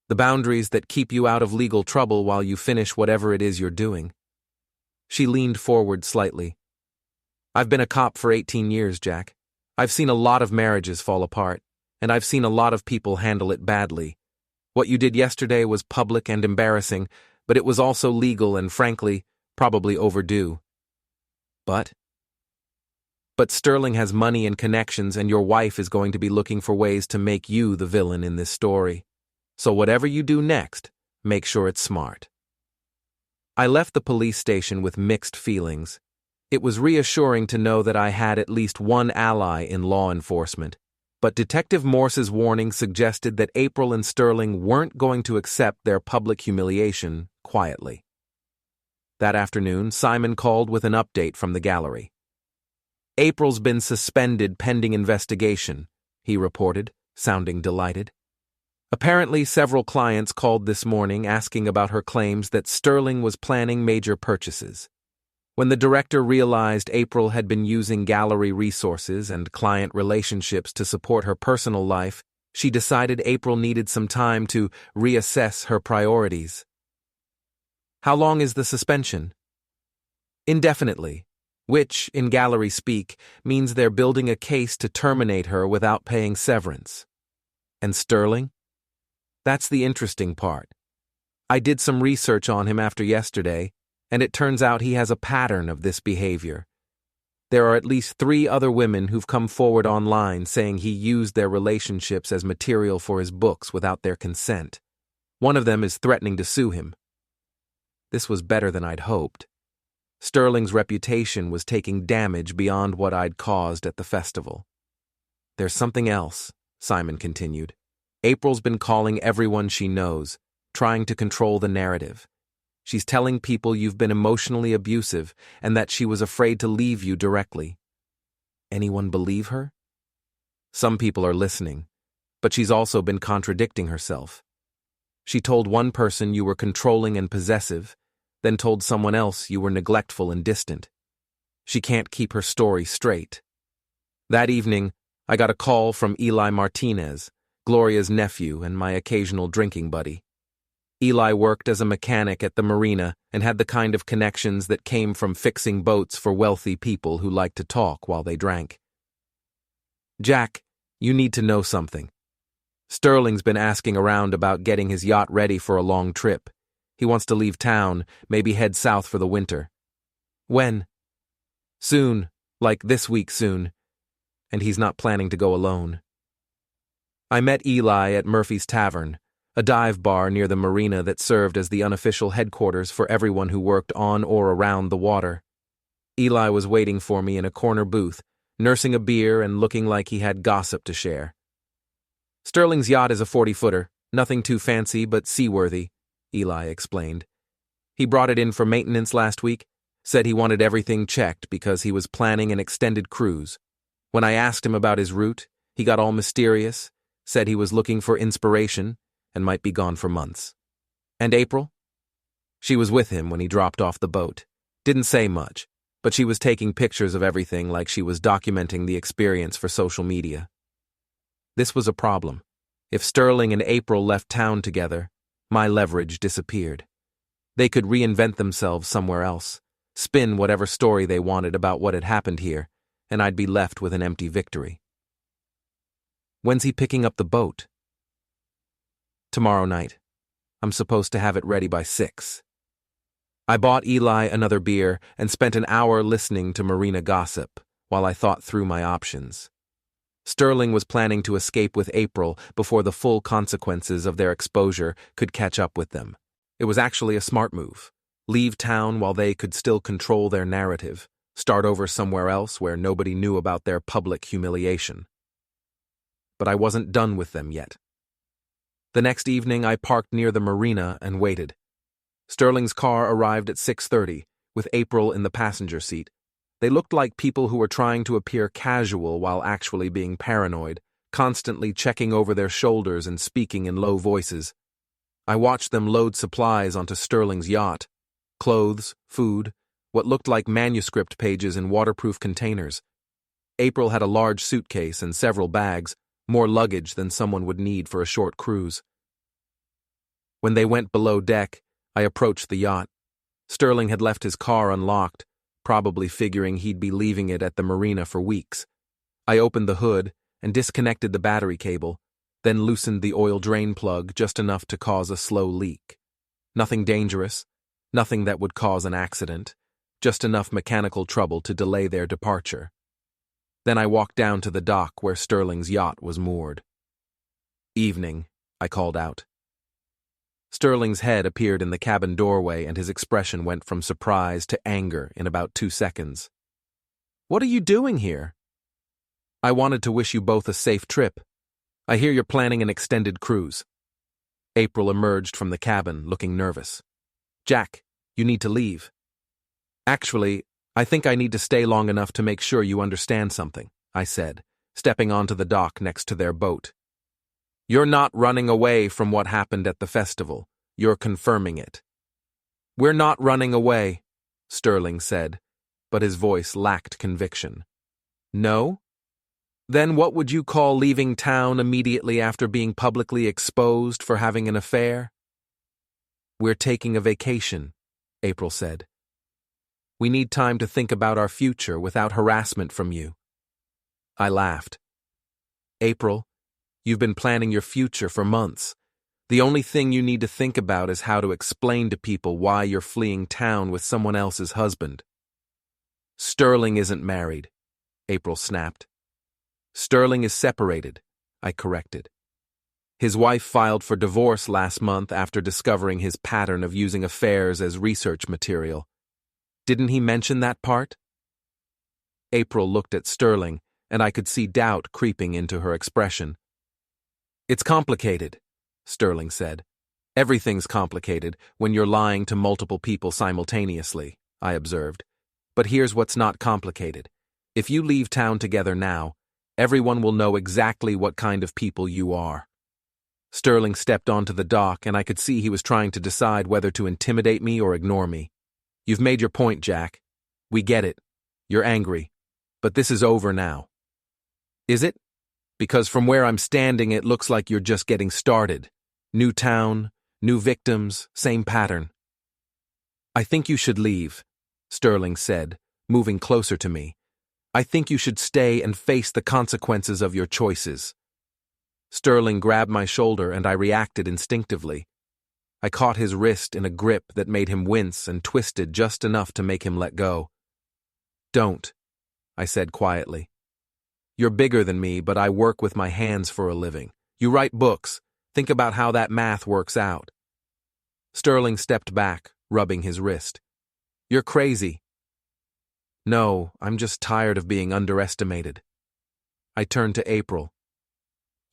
A: The boundaries that keep you out of legal trouble while you finish whatever it is you're doing. She leaned forward slightly. I've been a cop for 18 years, Jack. I've seen a lot of marriages fall apart, and I've seen a lot of people handle it badly. What you did yesterday was public and embarrassing, but it was also legal and, frankly, probably overdue. But Sterling has money and connections, and your wife is going to be looking for ways to make you the villain in this story. So whatever you do next, make sure it's smart. I left the police station with mixed feelings. It was reassuring to know that I had at least one ally in law enforcement, but Detective Morse's warning suggested that April and Sterling weren't going to accept their public humiliation quietly. That afternoon, Simon called with an update from the gallery. April's been suspended pending investigation, he reported, sounding delighted. Apparently, several clients called this morning asking about her claims that Sterling was planning major purchases. When the director realized April had been using gallery resources and client relationships to support her personal life, she decided April needed some time to reassess her priorities. How long is the suspension? Indefinitely, which, in gallery speak, means they're building a case to terminate her without paying severance. And Sterling? That's the interesting part. I did some research on him after yesterday, and it turns out he has a pattern of this behavior. There are at least 3 other women who've come forward online saying he used their relationships as material for his books without their consent. One of them is threatening to sue him. This was better than I'd hoped. Sterling's reputation was taking damage beyond what I'd caused at the festival. There's something else, Simon continued. April's been calling everyone she knows, trying to control the narrative. She's telling people you've been emotionally abusive and that she was afraid to leave you directly. Anyone believe her? Some people are listening, but she's also been contradicting herself. She told one person you were controlling and possessive, then told someone else you were neglectful and distant. She can't keep her story straight. That evening, I got a call from Eli Martinez, Gloria's nephew and my occasional drinking buddy. Eli worked as a mechanic at the marina and had the kind of connections that came from fixing boats for wealthy people who liked to talk while they drank. "Jack, you need to know something. Sterling's been asking around about getting his yacht ready for a long trip. He wants to leave town, maybe head south for the winter." "When?" "Soon, like this week soon. And he's not planning to go alone." I met Eli at Murphy's Tavern, a dive bar near the marina that served as the unofficial headquarters for everyone who worked on or around the water. Eli was waiting for me in a corner booth, nursing a beer and looking like he had gossip to share. "Sterling's yacht is a 40-footer, nothing too fancy but seaworthy," Eli explained. "He brought it in for maintenance last week, said he wanted everything checked because he was planning an extended cruise. When I asked him about his route, he got all mysterious, said he was looking for inspiration and might be gone for months." "And April?" "She was with him when he dropped off the boat. Didn't say much, but she was taking pictures of everything like she was documenting the experience for social media." This was a problem. If Sterling and April left town together, my leverage disappeared. They could reinvent themselves somewhere else, spin whatever story they wanted about what had happened here, and I'd be left with an empty victory. "When's he picking up the boat?" "Tomorrow night. I'm supposed to have it ready by 6. I bought Eli another beer and spent an hour listening to marina gossip while I thought through my options. Sterling was planning to escape with April before the full consequences of their exposure could catch up with them. It was actually a smart move. Leave town while they could still control their narrative, start over somewhere else where nobody knew about their public humiliation. But I wasn't done with them yet. The next evening I parked near the marina and waited. Sterling's car arrived at 6:30, with April in the passenger seat. They looked like people who were trying to appear casual while actually being paranoid, constantly checking over their shoulders and speaking in low voices. I watched them load supplies onto Sterling's yacht: clothes, food, what looked like manuscript pages in waterproof containers. April had a large suitcase and several bags, more luggage than someone would need for a short cruise. When they went below deck, I approached the yacht. Sterling had left his car unlocked, probably figuring he'd be leaving it at the marina for weeks. I opened the hood and disconnected the battery cable, then loosened the oil drain plug just enough to cause a slow leak. Nothing dangerous, nothing that would cause an accident, just enough mechanical trouble to delay their departure. Then I walked down to the dock where Sterling's yacht was moored. "Evening," I called out. Sterling's head appeared in the cabin doorway and his expression went from surprise to anger in about 2 seconds. "What are you doing here?" "I wanted to wish you both a safe trip. I hear you're planning an extended cruise." April emerged from the cabin, looking nervous. "Jack, you need to leave." "Actually, I think I need to stay long enough to make sure you understand something," I said, stepping onto the dock next to their boat. "You're not running away from what happened at the festival. You're confirming it." "We're not running away," Sterling said, but his voice lacked conviction. "No? Then what would you call leaving town immediately after being publicly exposed for having an affair?" "We're taking a vacation," April said. "We need time to think about our future without harassment from you." I laughed. "April, you've been planning your future for months. The only thing you need to think about is how to explain to people why you're fleeing town with someone else's husband." "Sterling isn't married," April snapped. "Sterling is separated," I corrected. "His wife filed for divorce last month after discovering his pattern of using affairs as research material. Didn't he mention that part?" April looked at Sterling, and I could see doubt creeping into her expression. "It's complicated," Sterling said. "Everything's complicated when you're lying to multiple people simultaneously," I observed. "But here's what's not complicated. If you leave town together now, everyone will know exactly what kind of people you are." Sterling stepped onto the dock, and I could see he was trying to decide whether to intimidate me or ignore me. "You've made your point, Jack. We get it. You're angry. But this is over now." "Is it?" Because from where I'm standing, it looks like you're just getting started. New town, new victims, same pattern. I think you should leave, Sterling said, moving closer to me. I think you should stay and face the consequences of your choices. Sterling grabbed my shoulder and I reacted instinctively. I caught his wrist in a grip that made him wince and twisted just enough to make him let go. Don't, I said quietly. You're bigger than me, but I work with my hands for a living. You write books. Think about how that math works out. Sterling stepped back, rubbing his wrist. You're crazy. No, I'm just tired of being underestimated. I turned to April.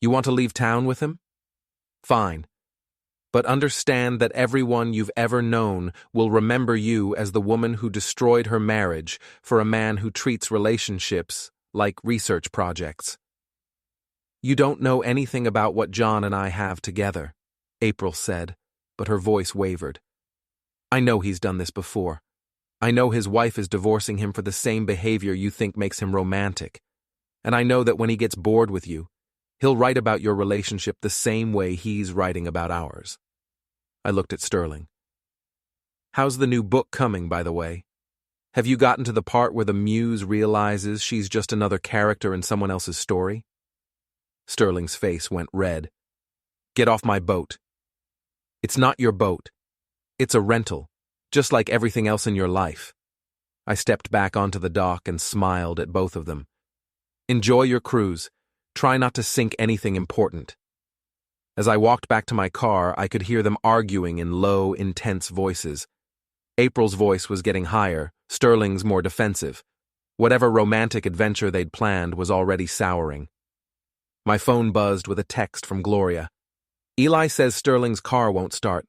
A: You want to leave town with him? Fine. But understand that everyone you've ever known will remember you as the woman who destroyed her marriage for a man who treats relationships like research projects. You don't know anything about what John and I have together, April said, but her voice wavered. I know he's done this before. I know his wife is divorcing him for the same behavior you think makes him romantic. And I know that when he gets bored with you, he'll write about your relationship the same way he's writing about ours. I looked at Sterling. How's the new book coming, by the way? Have you gotten to the part where the Muse realizes she's just another character in someone else's story? Sterling's face went red. Get off my boat. It's not your boat. It's a rental, just like everything else in your life. I stepped back onto the dock and smiled at both of them. Enjoy your cruise. Try not to sink anything important. As I walked back to my car, I could hear them arguing in low, intense voices. April's voice was getting higher, Sterling's more defensive. Whatever romantic adventure they'd planned was already souring. My phone buzzed with a text from Gloria. Eli says Sterling's car won't start.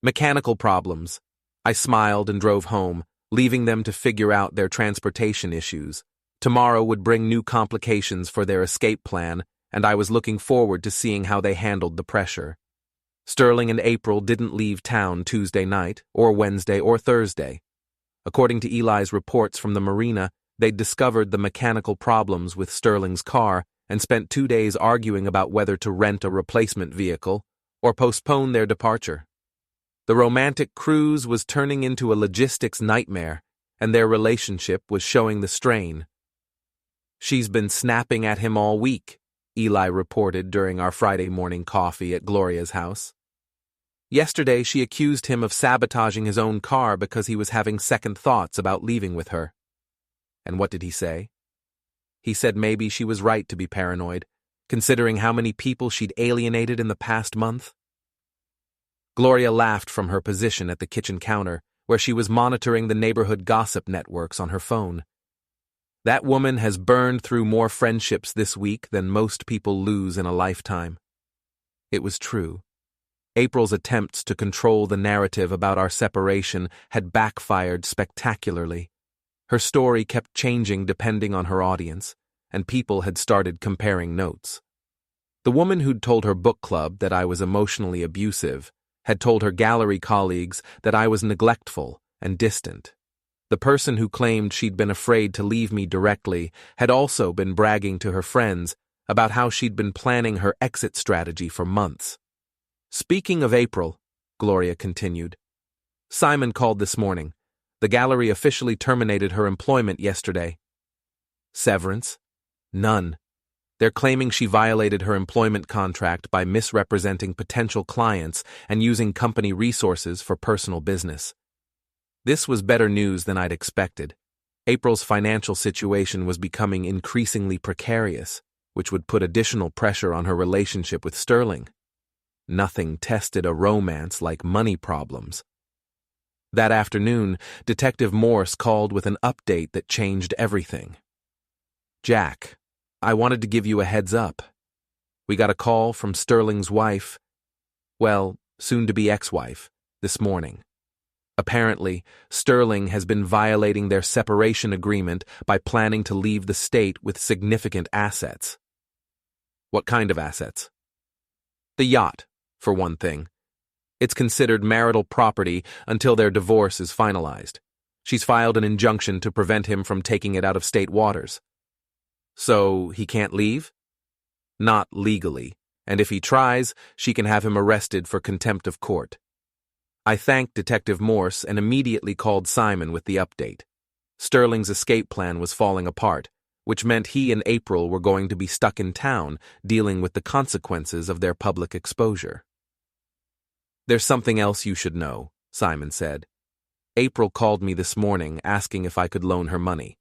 A: Mechanical problems. I smiled and drove home, leaving them to figure out their transportation issues. Tomorrow would bring new complications for their escape plan, and I was looking forward to seeing how they handled the pressure. Sterling and April didn't leave town Tuesday night, or Wednesday, or Thursday. According to Eli's reports from the marina, they'd discovered the mechanical problems with Sterling's car and spent 2 days arguing about whether to rent a replacement vehicle or postpone their departure. The romantic cruise was turning into a logistics nightmare, and their relationship was showing the strain. She's been snapping at him all week, Eli reported during our Friday morning coffee at Gloria's house. Yesterday, she accused him of sabotaging his own car because he was having second thoughts about leaving with her. And what did he say? He said maybe she was right to be paranoid, considering how many people she'd alienated in the past month. Gloria laughed from her position at the kitchen counter, where she was monitoring the neighborhood gossip networks on her phone. That woman has burned through more friendships this week than most people lose in a lifetime. It was true. April's attempts to control the narrative about our separation had backfired spectacularly. Her story kept changing depending on her audience, and people had started comparing notes. The woman who'd told her book club that I was emotionally abusive had told her gallery colleagues that I was neglectful and distant. The person who claimed she'd been afraid to leave me directly had also been bragging to her friends about how she'd been planning her exit strategy for months. Speaking of April, Gloria continued, Simon called this morning. The gallery officially terminated her employment yesterday. Severance? None. They're claiming she violated her employment contract by misrepresenting potential clients and using company resources for personal business. This was better news than I'd expected. April's financial situation was becoming increasingly precarious, which would put additional pressure on her relationship with Sterling. Nothing tested a romance like money problems. That afternoon, Detective Morse called with an update that changed everything. Jack, I wanted to give you a heads up. We got a call from Sterling's wife, well, soon-to-be ex-wife, this morning. Apparently, Sterling has been violating their separation agreement by planning to leave the state with significant assets. What kind of assets? The yacht, for one thing. It's considered marital property until their divorce is finalized. She's filed an injunction to prevent him from taking it out of state waters. So he can't leave? Not legally, and if he tries, she can have him arrested for contempt of court. I thanked Detective Morse and immediately called Simon with the update. Sterling's escape plan was falling apart, which meant he and April were going to be stuck in town dealing with the consequences of their public exposure. "There's something else you should know," Simon said. "April called me this morning asking if I could loan her money.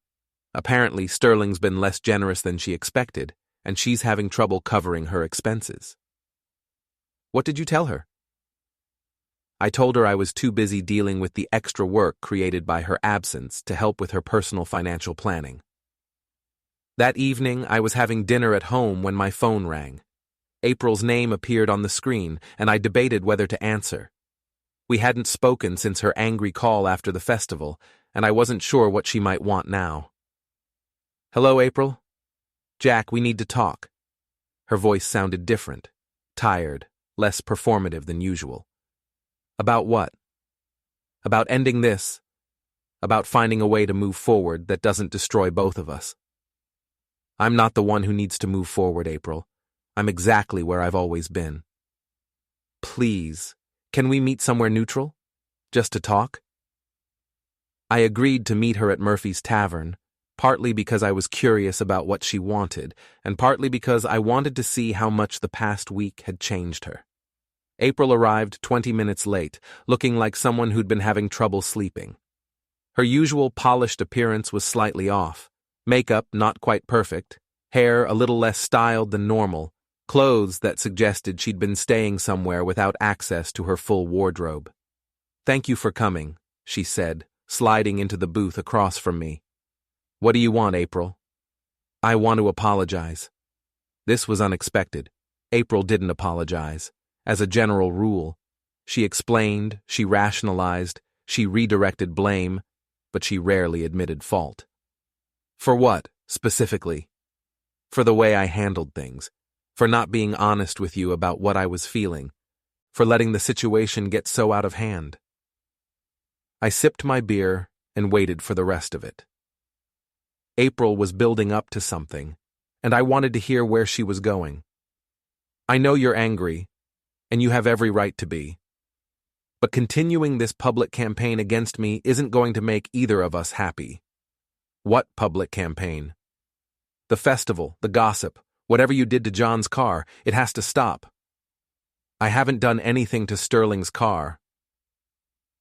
A: Apparently, Sterling's been less generous than she expected, and she's having trouble covering her expenses." "What did you tell her?" "I told her I was too busy dealing with the extra work created by her absence to help with her personal financial planning." That evening, I was having dinner at home when my phone rang. April's name appeared on the screen, and I debated whether to answer. We hadn't spoken since her angry call after the festival, and I wasn't sure what she might want now. "Hello, April? Jack, we need to talk." Her voice sounded different, tired, less performative than usual. "About what?" "About ending this. About finding a way to move forward that doesn't destroy both of us." "I'm not the one who needs to move forward, April. I'm exactly where I've always been." "Please, can we meet somewhere neutral? Just to talk?" I agreed to meet her at Murphy's Tavern, partly because I was curious about what she wanted, and partly because I wanted to see how much the past week had changed her. April arrived 20 minutes late, looking like someone who'd been having trouble sleeping. Her usual polished appearance was slightly off, makeup not quite perfect, hair a little less styled than normal, clothes that suggested she'd been staying somewhere without access to her full wardrobe. "Thank you for coming," she said, sliding into the booth across from me. "What do you want, April?" "I want to apologize." This was unexpected. April didn't apologize. As a general rule, she explained, she rationalized, she redirected blame, but she rarely admitted fault. "For what, specifically?" "For the way I handled things. For not being honest with you about what I was feeling. For letting the situation get so out of hand." I sipped my beer and waited for the rest of it. April was building up to something, and I wanted to hear where she was going. "I know you're angry, and you have every right to be. But continuing this public campaign against me isn't going to make either of us happy." "What public campaign?" "The festival, the gossip, whatever you did to John's car, it has to stop." "I haven't done anything to Sterling's car."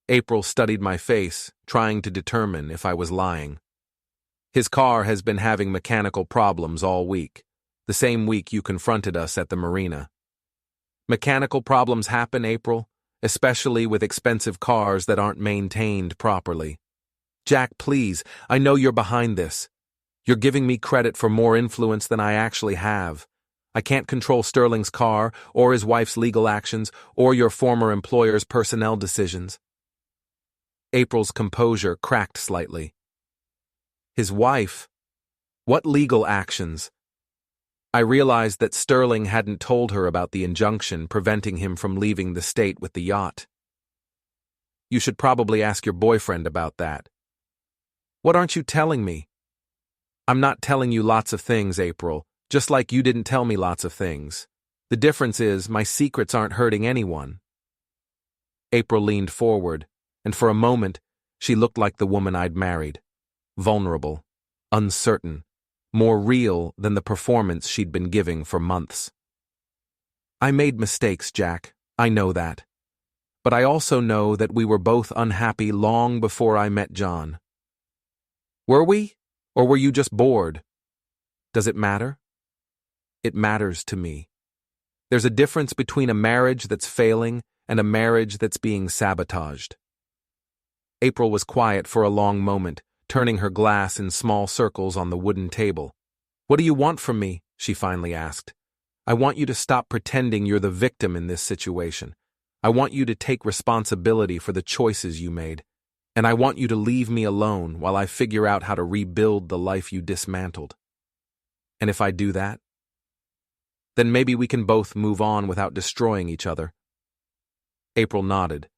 A: April studied my face, trying to determine if I was lying. "His car has been having mechanical problems all week, the same week you confronted us at the marina." "Mechanical problems happen, April, especially with expensive cars that aren't maintained properly." "Jack, please, I know you're behind this. You're giving me credit for more influence than I actually have. I can't control Sterling's car, or his wife's legal actions, or your former employer's personnel decisions." April's composure cracked slightly. "His wife? What legal actions?" I realized that Sterling hadn't told her about the injunction preventing him from leaving the state with the yacht. "You should probably ask your boyfriend about that." "What aren't you telling me?" "I'm not telling you lots of things, April, just like you didn't tell me lots of things. The difference is my secrets aren't hurting anyone." April leaned forward, and for a moment, she looked like the woman I'd married. Vulnerable, uncertain, more real than the performance she'd been giving for months. "I made mistakes, Jack. I know that. But I also know that we were both unhappy long before I met John." "Were we? Or were you just bored?" "Does it matter?" "It matters to me. There's a difference between a marriage that's failing and a marriage that's being sabotaged." April was quiet for a long moment, turning her glass in small circles on the wooden table. "What do you want from me?" she finally asked. "I want you to stop pretending you're the victim in this situation. I want you to take responsibility for the choices you made. And I want you to leave me alone while I figure out how to rebuild the life you dismantled. And if I do that, then maybe we can both move on without destroying each other." April nodded,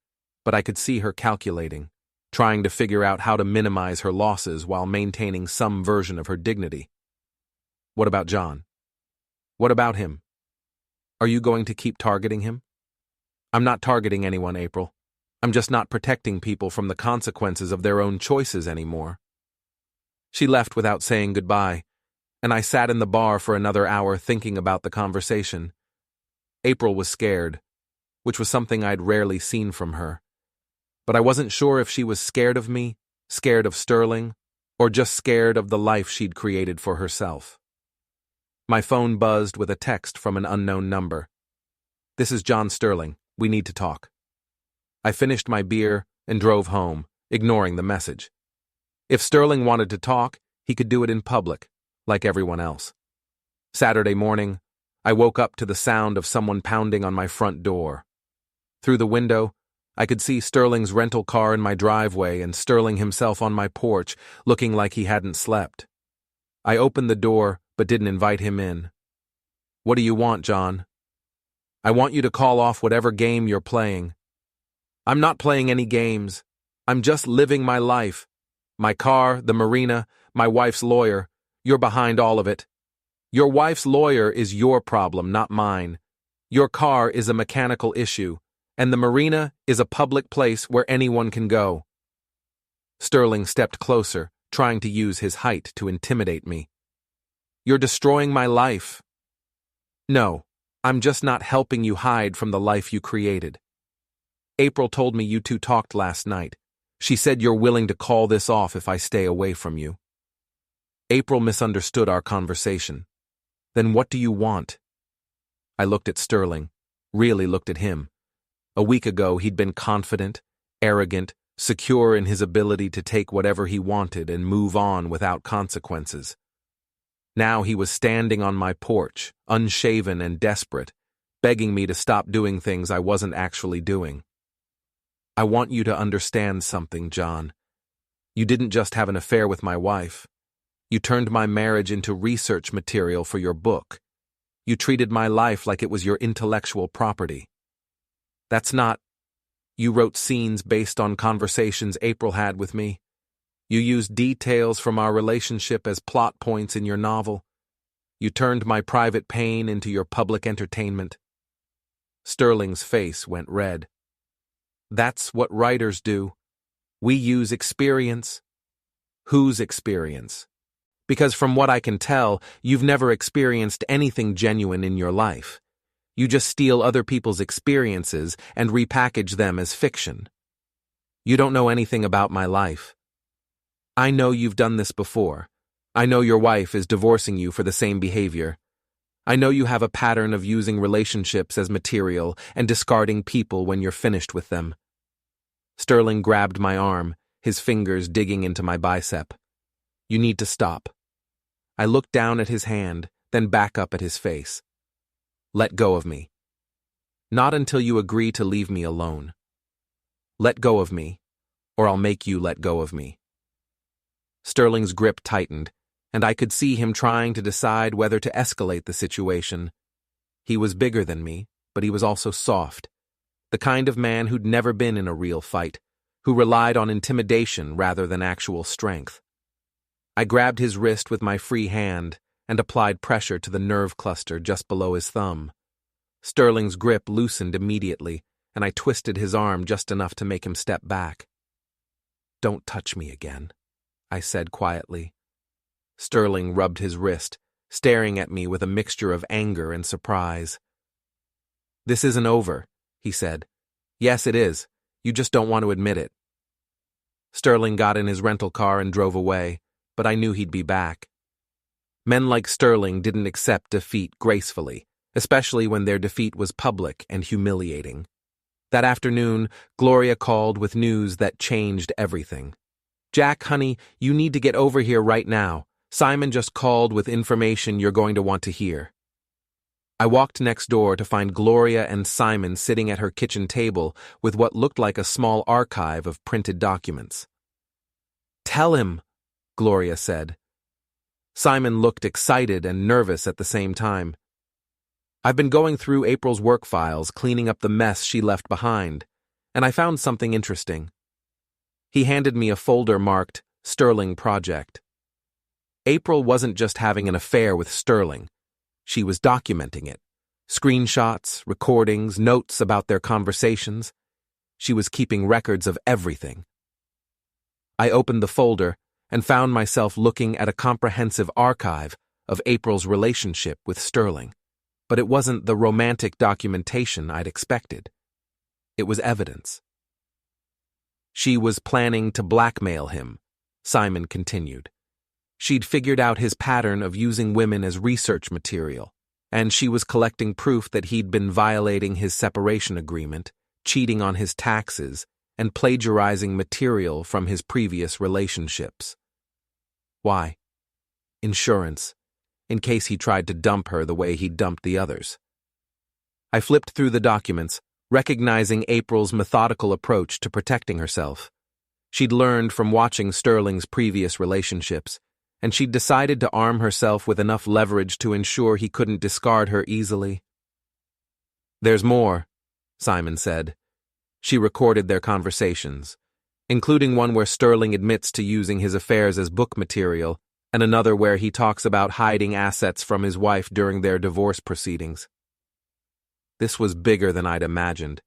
A: but I could see her calculating, trying to figure out how to minimize her losses while maintaining some version of her dignity. "What about John?" What about him? Are you going to keep targeting him? I'm not targeting anyone, April. I'm just not protecting people from the consequences of their own choices anymore. She left without saying goodbye, and I sat in the bar for another hour thinking about the conversation. April was scared, which was something I'd rarely seen from her. But I wasn't sure if she was scared of me, scared of Sterling, or just scared of the life she'd created for herself. My phone buzzed with a text from an unknown number. "This is John Sterling. We need to talk." I finished my beer and drove home, ignoring the message. If Sterling wanted to talk, he could do it in public, like everyone else. Saturday morning, I woke up to the sound of someone pounding on my front door. Through the window, I could see Sterling's rental car in my driveway and Sterling himself on my porch, looking like he hadn't slept. I opened the door, but didn't invite him in. "What do you want, John?" "I want you to call off whatever game you're playing." "I'm not playing any games. I'm just living my life. My car, the marina, my wife's lawyer. You're behind all of it. Your wife's lawyer is your problem, not mine. Your car is a mechanical issue, and the marina is a public place where anyone can go." Sterling stepped closer, trying to use his height to intimidate me. "You're destroying my life." "No, I'm just not helping you hide from the life you created. April told me you two talked last night. She said you're willing to call this off if I stay away from you." April misunderstood our conversation. "Then what do you want?" I looked at Sterling, really looked at him. A week ago, he'd been confident, arrogant, secure in his ability to take whatever he wanted and move on without consequences. Now he was standing on my porch, unshaven and desperate, begging me to stop doing things I wasn't actually doing. "I want you to understand something, John. You didn't just have an affair with my wife. You turned my marriage into research material for your book. You treated my life like it was your intellectual property. That's not... You wrote scenes based on conversations April had with me. You used details from our relationship as plot points in your novel. You turned my private pain into your public entertainment." Sterling's face went red. "That's what writers do. We use experience." "Whose experience? Because from what I can tell, you've never experienced anything genuine in your life. You just steal other people's experiences and repackage them as fiction. You don't know anything about my life. I know you've done this before. I know your wife is divorcing you for the same behavior. I know you have a pattern of using relationships as material and discarding people when you're finished with them." Sterling grabbed my arm, his fingers digging into my bicep. "You need to stop." I looked down at his hand, then back up at his face. "Let go of me." "Not until you agree to leave me alone." "Let go of me, or I'll make you let go of me." Sterling's grip tightened, and I could see him trying to decide whether to escalate the situation. He was bigger than me, but he was also soft. The kind of man who'd never been in a real fight, who relied on intimidation rather than actual strength. I grabbed his wrist with my free hand and applied pressure to the nerve cluster just below his thumb. Sterling's grip loosened immediately, and I twisted his arm just enough to make him step back. "Don't touch me again," I said quietly. Sterling rubbed his wrist, staring at me with a mixture of anger and surprise. "This isn't over," he said. "Yes, it is. You just don't want to admit it." Sterling got in his rental car and drove away, but I knew he'd be back. Men like Sterling didn't accept defeat gracefully, especially when their defeat was public and humiliating. That afternoon, Gloria called with news that changed everything. "Jack, honey, you need to get over here right now. Simon just called with information you're going to want to hear." I walked next door to find Gloria and Simon sitting at her kitchen table with what looked like a small archive of printed documents. "Tell him," Gloria said. Simon looked excited and nervous at the same time. "I've been going through April's work files, cleaning up the mess she left behind, and I found something interesting." He handed me a folder marked Sterling Project. April wasn't just having an affair with Sterling. She was documenting it. Screenshots, recordings, notes about their conversations. She was keeping records of everything. I opened the folder and found myself looking at a comprehensive archive of April's relationship with Sterling. But it wasn't the romantic documentation I'd expected. It was evidence. She was planning to blackmail him, Simon continued. She'd figured out his pattern of using women as research material, and she was collecting proof that he'd been violating his separation agreement, cheating on his taxes, and plagiarizing material from his previous relationships. Why? Insurance, in case he tried to dump her the way he'd dumped the others. I flipped through the documents, recognizing April's methodical approach to protecting herself. She'd learned from watching Sterling's previous relationships, and she'd decided to arm herself with enough leverage to ensure he couldn't discard her easily. "There's more," Simon said. She recorded their conversations, including one where Sterling admits to using his affairs as book material, and another where he talks about hiding assets from his wife during their divorce proceedings. This was bigger than I'd imagined.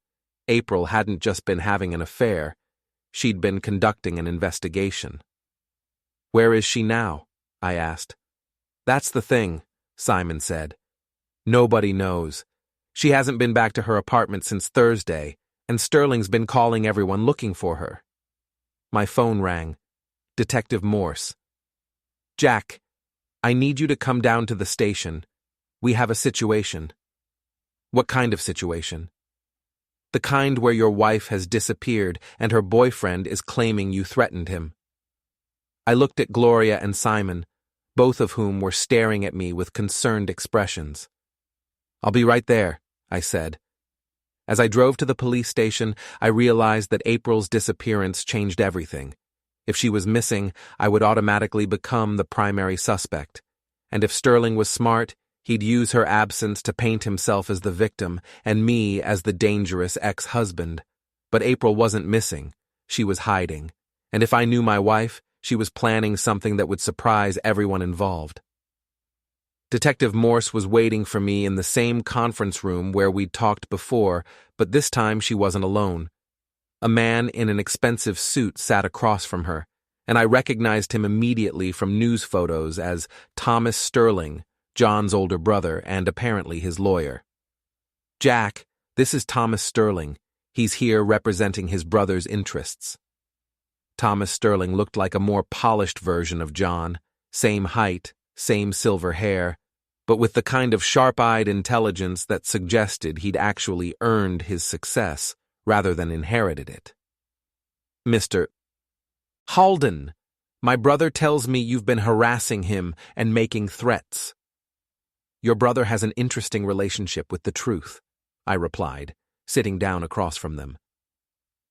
A: April hadn't just been having an affair, she'd been conducting an investigation. "Where is she now?" I asked. "That's the thing," Simon said. "Nobody knows. She hasn't been back to her apartment since Thursday, and Sterling's been calling everyone looking for her." My phone rang. Detective Morse. "Jack, I need you to come down to the station. We have a situation." "What kind of situation?" "The kind where your wife has disappeared and her boyfriend is claiming you threatened him." I looked at Gloria and Simon, both of whom were staring at me with concerned expressions. "I'll be right there," I said. As I drove to the police station, I realized that April's disappearance changed everything. If she was missing, I would automatically become the primary suspect. And if Sterling was smart, he'd use her absence to paint himself as the victim and me as the dangerous ex-husband. But April wasn't missing. She was hiding. And if I knew my wife, she was planning something that would surprise everyone involved. Detective Morse was waiting for me in the same conference room where we'd talked before, but this time she wasn't alone. A man in an expensive suit sat across from her, and I recognized him immediately from news photos as Thomas Sterling, John's older brother and apparently his lawyer. "Jack, this is Thomas Sterling. He's here representing his brother's interests." Thomas Sterling looked like a more polished version of John, same height, same silver hair, but with the kind of sharp-eyed intelligence that suggested he'd actually earned his success rather than inherited it. "Mr. Halden, my brother tells me you've been harassing him and making threats." "Your brother has an interesting relationship with the truth," I replied, sitting down across from them.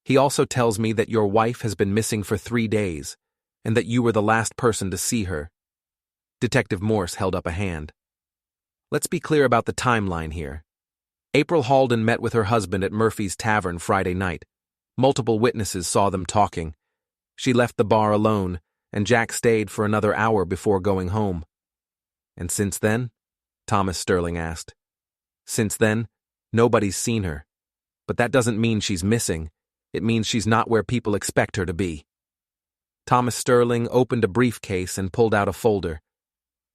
A: "He also tells me that your wife has been missing for 3 days, and that you were the last person to see her." Detective Morse held up a hand. "Let's be clear about the timeline here. April Halden met with her husband at Murphy's Tavern Friday night. Multiple witnesses saw them talking. She left the bar alone, and Jack stayed for another hour before going home." "And since then?" Thomas Sterling asked. "Since then, nobody's seen her. But that doesn't mean she's missing. It means she's not where people expect her to be." Thomas Sterling opened a briefcase and pulled out a folder.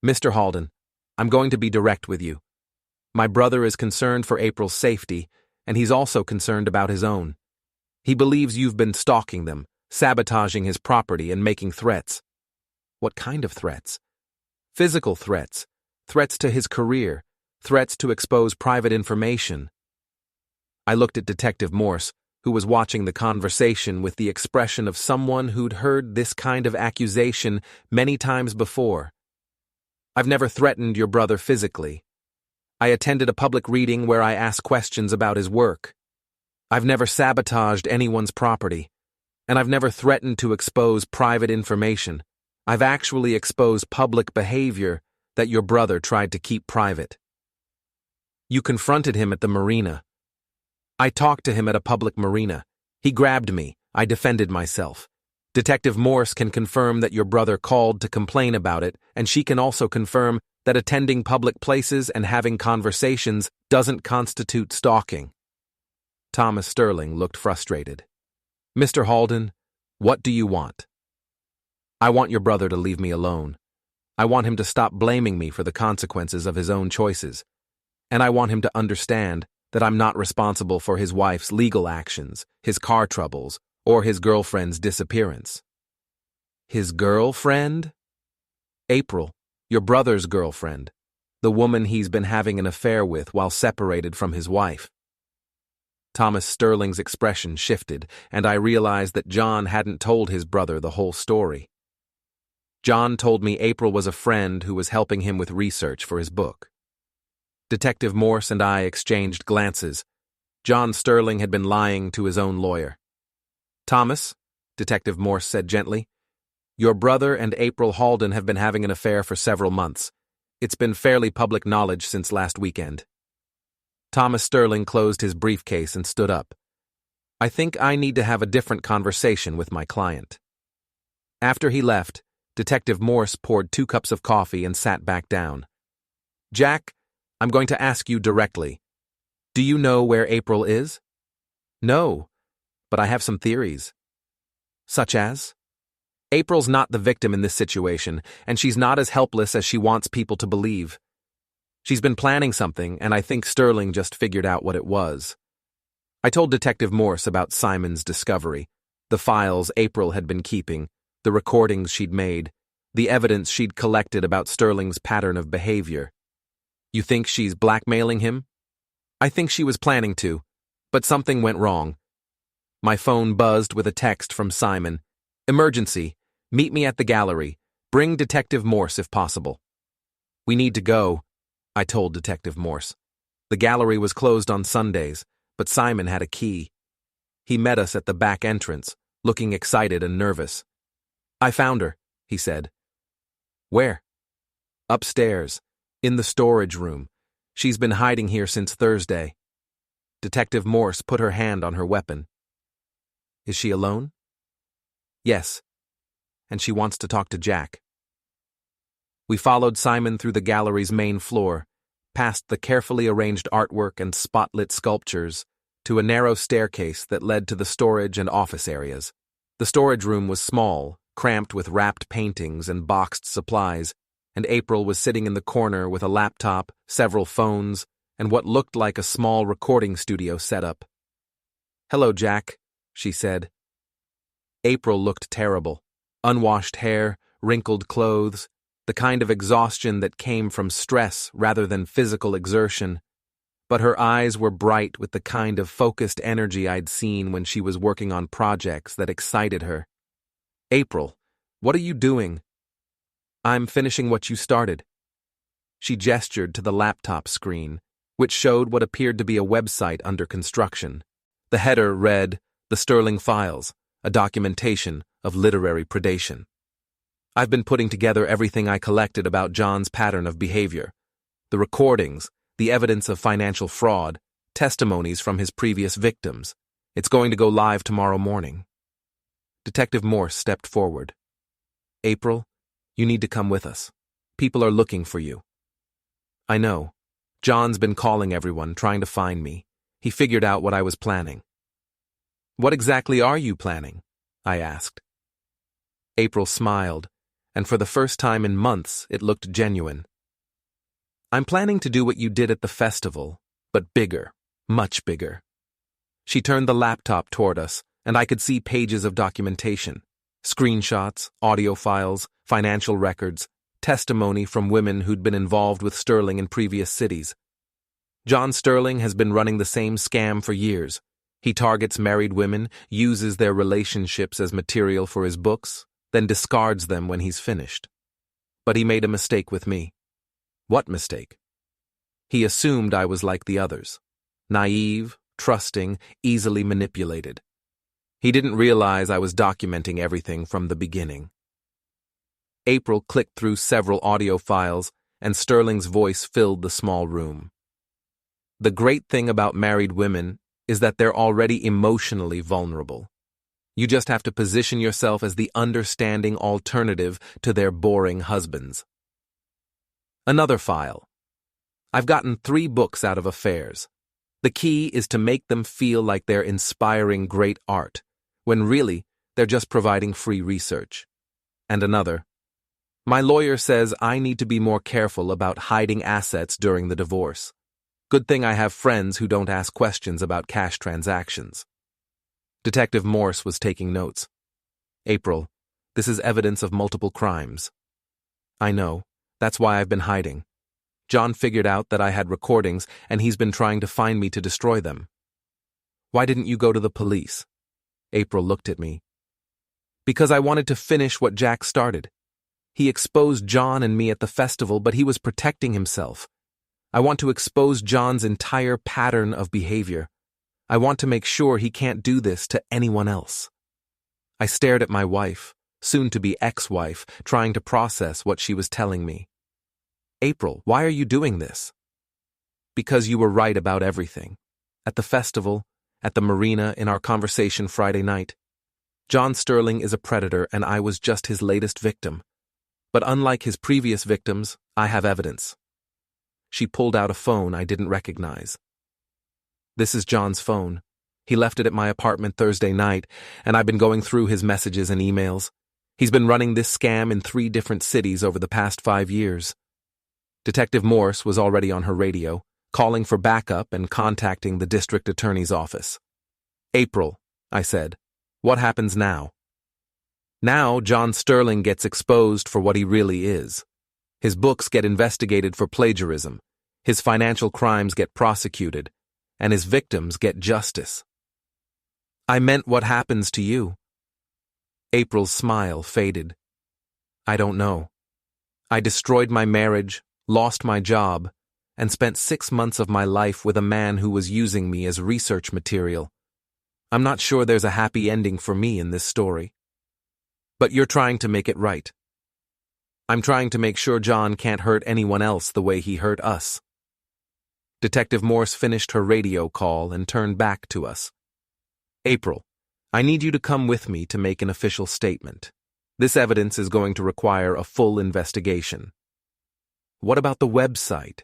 A: "Mr. Halden, I'm going to be direct with you. My brother is concerned for April's safety, and he's also concerned about his own. He believes you've been stalking them, sabotaging his property and making threats." "What kind of threats?" "Physical threats. Threats to his career. Threats to expose private information." I looked at Detective Morse, who was watching the conversation with the expression of someone who'd heard this kind of accusation many times before. "I've never threatened your brother physically. I attended a public reading where I asked questions about his work. I've never sabotaged anyone's property, and I've never threatened to expose private information. I've actually exposed public behavior that your brother tried to keep private." "You confronted him at the marina." "I talked to him at a public marina. He grabbed me. I defended myself. Detective Morse can confirm that your brother called to complain about it, and she can also confirm..." that attending public places and having conversations doesn't constitute stalking. Thomas Sterling looked frustrated. Mr. Halden, what do you want? I want your brother to leave me alone. I want him to stop blaming me for the consequences of his own choices. And I want him to understand that I'm not responsible for his wife's legal actions, his car troubles, or his girlfriend's disappearance. His girlfriend? April, your brother's girlfriend, the woman he's been having an affair with while separated from his wife. Thomas Sterling's expression shifted, and I realized that John hadn't told his brother the whole story. John told me April was a friend who was helping him with research for his book. Detective Morse and I exchanged glances. John Sterling had been lying to his own lawyer. Thomas, Detective Morse said gently, your brother and April Halden have been having an affair for several months. It's been fairly public knowledge since last weekend. Thomas Sterling closed his briefcase and stood up. I think I need to have a different conversation with my client. After he left, Detective Morse poured 2 cups of coffee and sat back down. Jack, I'm going to ask you directly. Do you know where April is? No, but I have some theories. Such as? April's not the victim in this situation, and she's not as helpless as she wants people to believe. She's been planning something, and I think Sterling just figured out what it was. I told Detective Morse about Simon's discovery, the files April had been keeping, the recordings she'd made, the evidence she'd collected about Sterling's pattern of behavior. You think she's blackmailing him? I think she was planning to, but something went wrong. My phone buzzed with a text from Simon. Emergency. Meet me at the gallery. Bring Detective Morse if possible. We need to go, I told Detective Morse. The gallery was closed on Sundays, but Simon had a key. He met us at the back entrance, looking excited and nervous. I found her, he said. Where? Upstairs, in the storage room. She's been hiding here since Thursday. Detective Morse put her hand on her weapon. Is she alone? Yes, and she wants to talk to Jack. We followed Simon through the gallery's main floor, past the carefully arranged artwork and spotlit sculptures, to a narrow staircase that led to the storage and office areas. The storage room was small, cramped with wrapped paintings and boxed supplies, and April was sitting in the corner with a laptop, several phones, and what looked like a small recording studio setup. Hello, Jack, she said. April looked terrible. Unwashed hair, wrinkled clothes, the kind of exhaustion that came from stress rather than physical exertion. But her eyes were bright with the kind of focused energy I'd seen when she was working on projects that excited her. April, what are you doing? I'm finishing what you started. She gestured to the laptop screen, which showed what appeared to be a website under construction. The header read, The Sterling Files, a documentation of literary predation. I've been putting together everything I collected about John's pattern of behavior. The recordings, the evidence of financial fraud, testimonies from his previous victims. It's going to go live tomorrow morning. Detective Morse stepped forward. April, you need to come with us. People are looking for you. I know. John's been calling everyone, trying to find me. He figured out what I was planning. What exactly are you planning? I asked. April smiled, and for the first time in months it looked genuine. I'm planning to do what you did at the festival, but bigger, much bigger. She turned the laptop toward us, and I could see pages of documentation, screenshots, audio files, financial records, testimony from women who'd been involved with Sterling in previous cities. John Sterling has been running the same scam for years. He targets married women, uses their relationships as material for his books, then discards them when he's finished. But he made a mistake with me. What mistake? He assumed I was like the others. Naive, trusting, easily manipulated. He didn't realize I was documenting everything from the beginning. April clicked through several audio files, and Sterling's voice filled the small room. The great thing about married women is that they're already emotionally vulnerable. You just have to position yourself as the understanding alternative to their boring husbands. Another file. I've gotten 3 books out of affairs. The key is to make them feel like they're inspiring great art, when really, they're just providing free research. And another. My lawyer says I need to be more careful about hiding assets during the divorce. Good thing I have friends who don't ask questions about cash transactions. Detective Morse was taking notes. April, this is evidence of multiple crimes. I know. That's why I've been hiding. John figured out that I had recordings, and he's been trying to find me to destroy them. Why didn't you go to the police? April looked at me. Because I wanted to finish what Jack started. He exposed John and me at the festival, but he was protecting himself. I want to expose John's entire pattern of behavior. I want to make sure he can't do this to anyone else. I stared at my wife, soon-to-be ex-wife, trying to process what she was telling me. April, why are you doing this? Because you were right about everything. At the festival, at the marina, in our conversation Friday night. John Sterling is a predator, and I was just his latest victim. But unlike his previous victims, I have evidence. She pulled out a phone I didn't recognize. This is John's phone. He left it at my apartment Thursday night, and I've been going through his messages and emails. He's been running this scam in 3 different cities over the past 5 years. Detective Morse was already on her radio, calling for backup and contacting the district attorney's office. April, I said, what happens now? Now John Sterling gets exposed for what he really is. His books get investigated for plagiarism, his financial crimes get prosecuted, and his victims get justice. I meant what happens to you. April's smile faded. I don't know. I destroyed my marriage, lost my job, and spent 6 months of my life with a man who was using me as research material. I'm not sure there's a happy ending for me in this story. But you're trying to make it right. I'm trying to make sure John can't hurt anyone else the way he hurt us. Detective Morse finished her radio call and turned back to us. April, I need you to come with me to make an official statement. This evidence is going to require a full investigation. What about the website?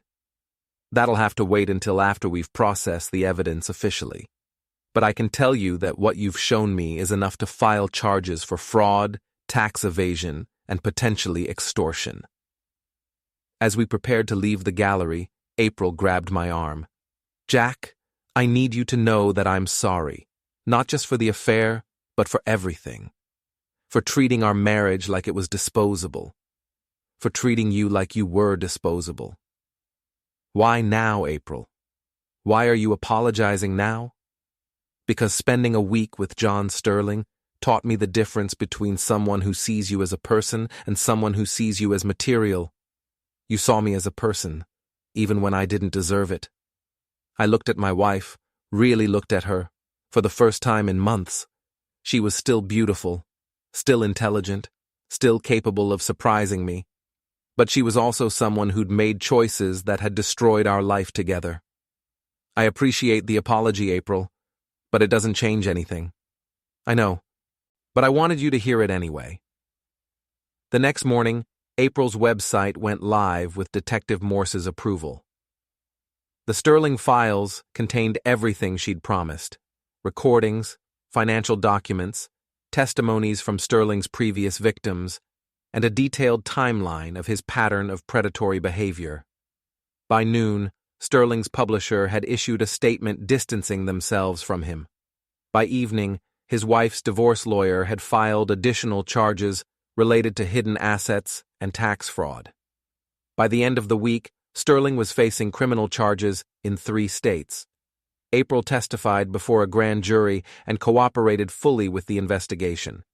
A: That'll have to wait until after we've processed the evidence officially. But I can tell you that what you've shown me is enough to file charges for fraud, tax evasion, and potentially extortion. As we prepared to leave the gallery, April grabbed my arm. Jack, I need you to know that I'm sorry, not just for the affair, but for everything. For treating our marriage like it was disposable. For treating you like you were disposable. Why now, April? Why are you apologizing now? Because spending a week with John Sterling taught me the difference between someone who sees you as a person and someone who sees you as material. You saw me as a person, even when I didn't deserve it. I looked at my wife, really looked at her, for the first time in months. She was still beautiful, still intelligent, still capable of surprising me. But she was also someone who'd made choices that had destroyed our life together. I appreciate the apology, April, but it doesn't change anything. I know, but I wanted you to hear it anyway. The next morning, April's website went live with Detective Morse's approval. The Sterling files contained everything she'd promised: recordings, financial documents, testimonies from Sterling's previous victims, and a detailed timeline of his pattern of predatory behavior. By noon, Sterling's publisher had issued a statement distancing themselves from him. By evening, his wife's divorce lawyer had filed additional charges related to hidden assets and tax fraud. By the end of the week, Sterling was facing criminal charges in 3 states. April testified before a grand jury and cooperated fully with the investigation.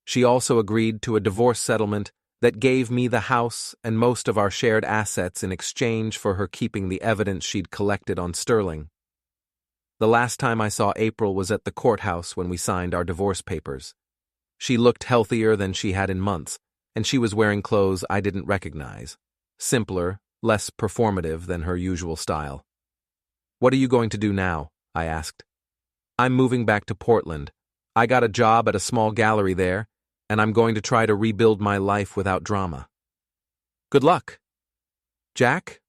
A: She also agreed to a divorce settlement that gave me the house and most of our shared assets in exchange for her keeping the evidence she'd collected on Sterling. The last time I saw April was at the courthouse when we signed our divorce papers. She looked healthier than she had in months, and she was wearing clothes I didn't recognize. Simpler, less performative than her usual style. What are you going to do now? I asked. I'm moving back to Portland. I got a job at a small gallery there, and I'm going to try to rebuild my life without drama. Good luck. Jack?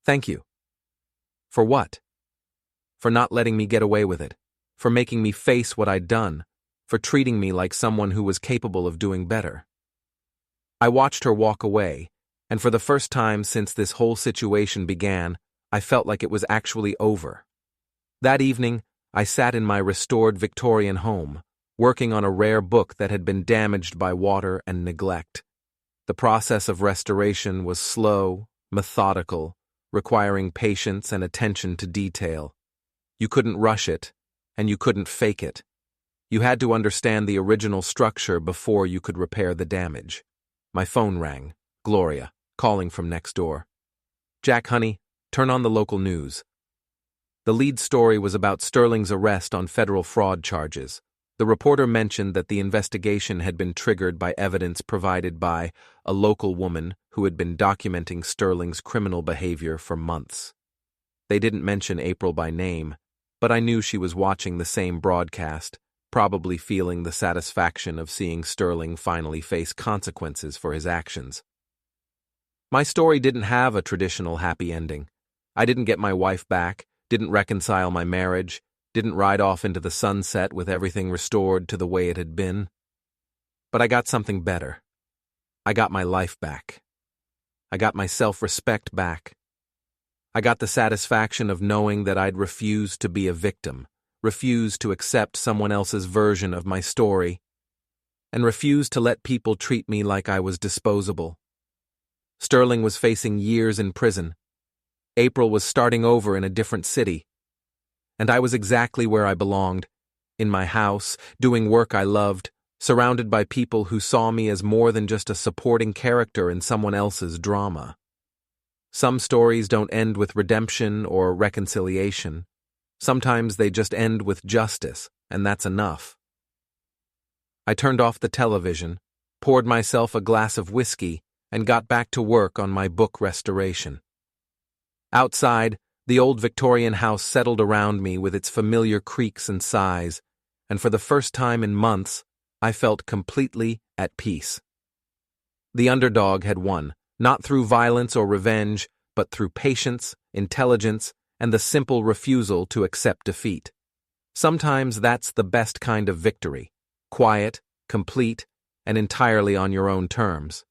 A: Thank you. For what? For not letting me get away with it. For making me face what I'd done. For treating me like someone who was capable of doing better. I watched her walk away, and for the first time since this whole situation began, I felt like it was actually over. That evening, I sat in my restored Victorian home, working on a rare book that had been damaged by water and neglect. The process of restoration was slow, methodical, requiring patience and attention to detail. You couldn't rush it, and you couldn't fake it. You had to understand the original structure before you could repair the damage. My phone rang. Gloria, calling from next door. Jack, honey, turn on the local news. The lead story was about Sterling's arrest on federal fraud charges. The reporter mentioned that the investigation had been triggered by evidence provided by a local woman who had been documenting Sterling's criminal behavior for months. They didn't mention April by name, but I knew she was watching the same broadcast, probably feeling the satisfaction of seeing Sterling finally face consequences for his actions. My story didn't have a traditional happy ending. I didn't get my wife back, didn't reconcile my marriage, didn't ride off into the sunset with everything restored to the way it had been. But I got something better. I got my life back. I got my self-respect back. I got the satisfaction of knowing that I'd refused to be a victim, refused to accept someone else's version of my story, and refused to let people treat me like I was disposable. Sterling was facing years in prison. April was starting over in a different city. And I was exactly where I belonged, in my house, doing work I loved, surrounded by people who saw me as more than just a supporting character in someone else's drama. Some stories don't end with redemption or reconciliation. Sometimes they just end with justice, and that's enough. I turned off the television, poured myself a glass of whiskey, and got back to work on my book restoration. Outside, the old Victorian house settled around me with its familiar creaks and sighs, and for the first time in months, I felt completely at peace. The underdog had won, not through violence or revenge, but through patience, intelligence, and the simple refusal to accept defeat. Sometimes that's the best kind of victory, quiet, complete, and entirely on your own terms.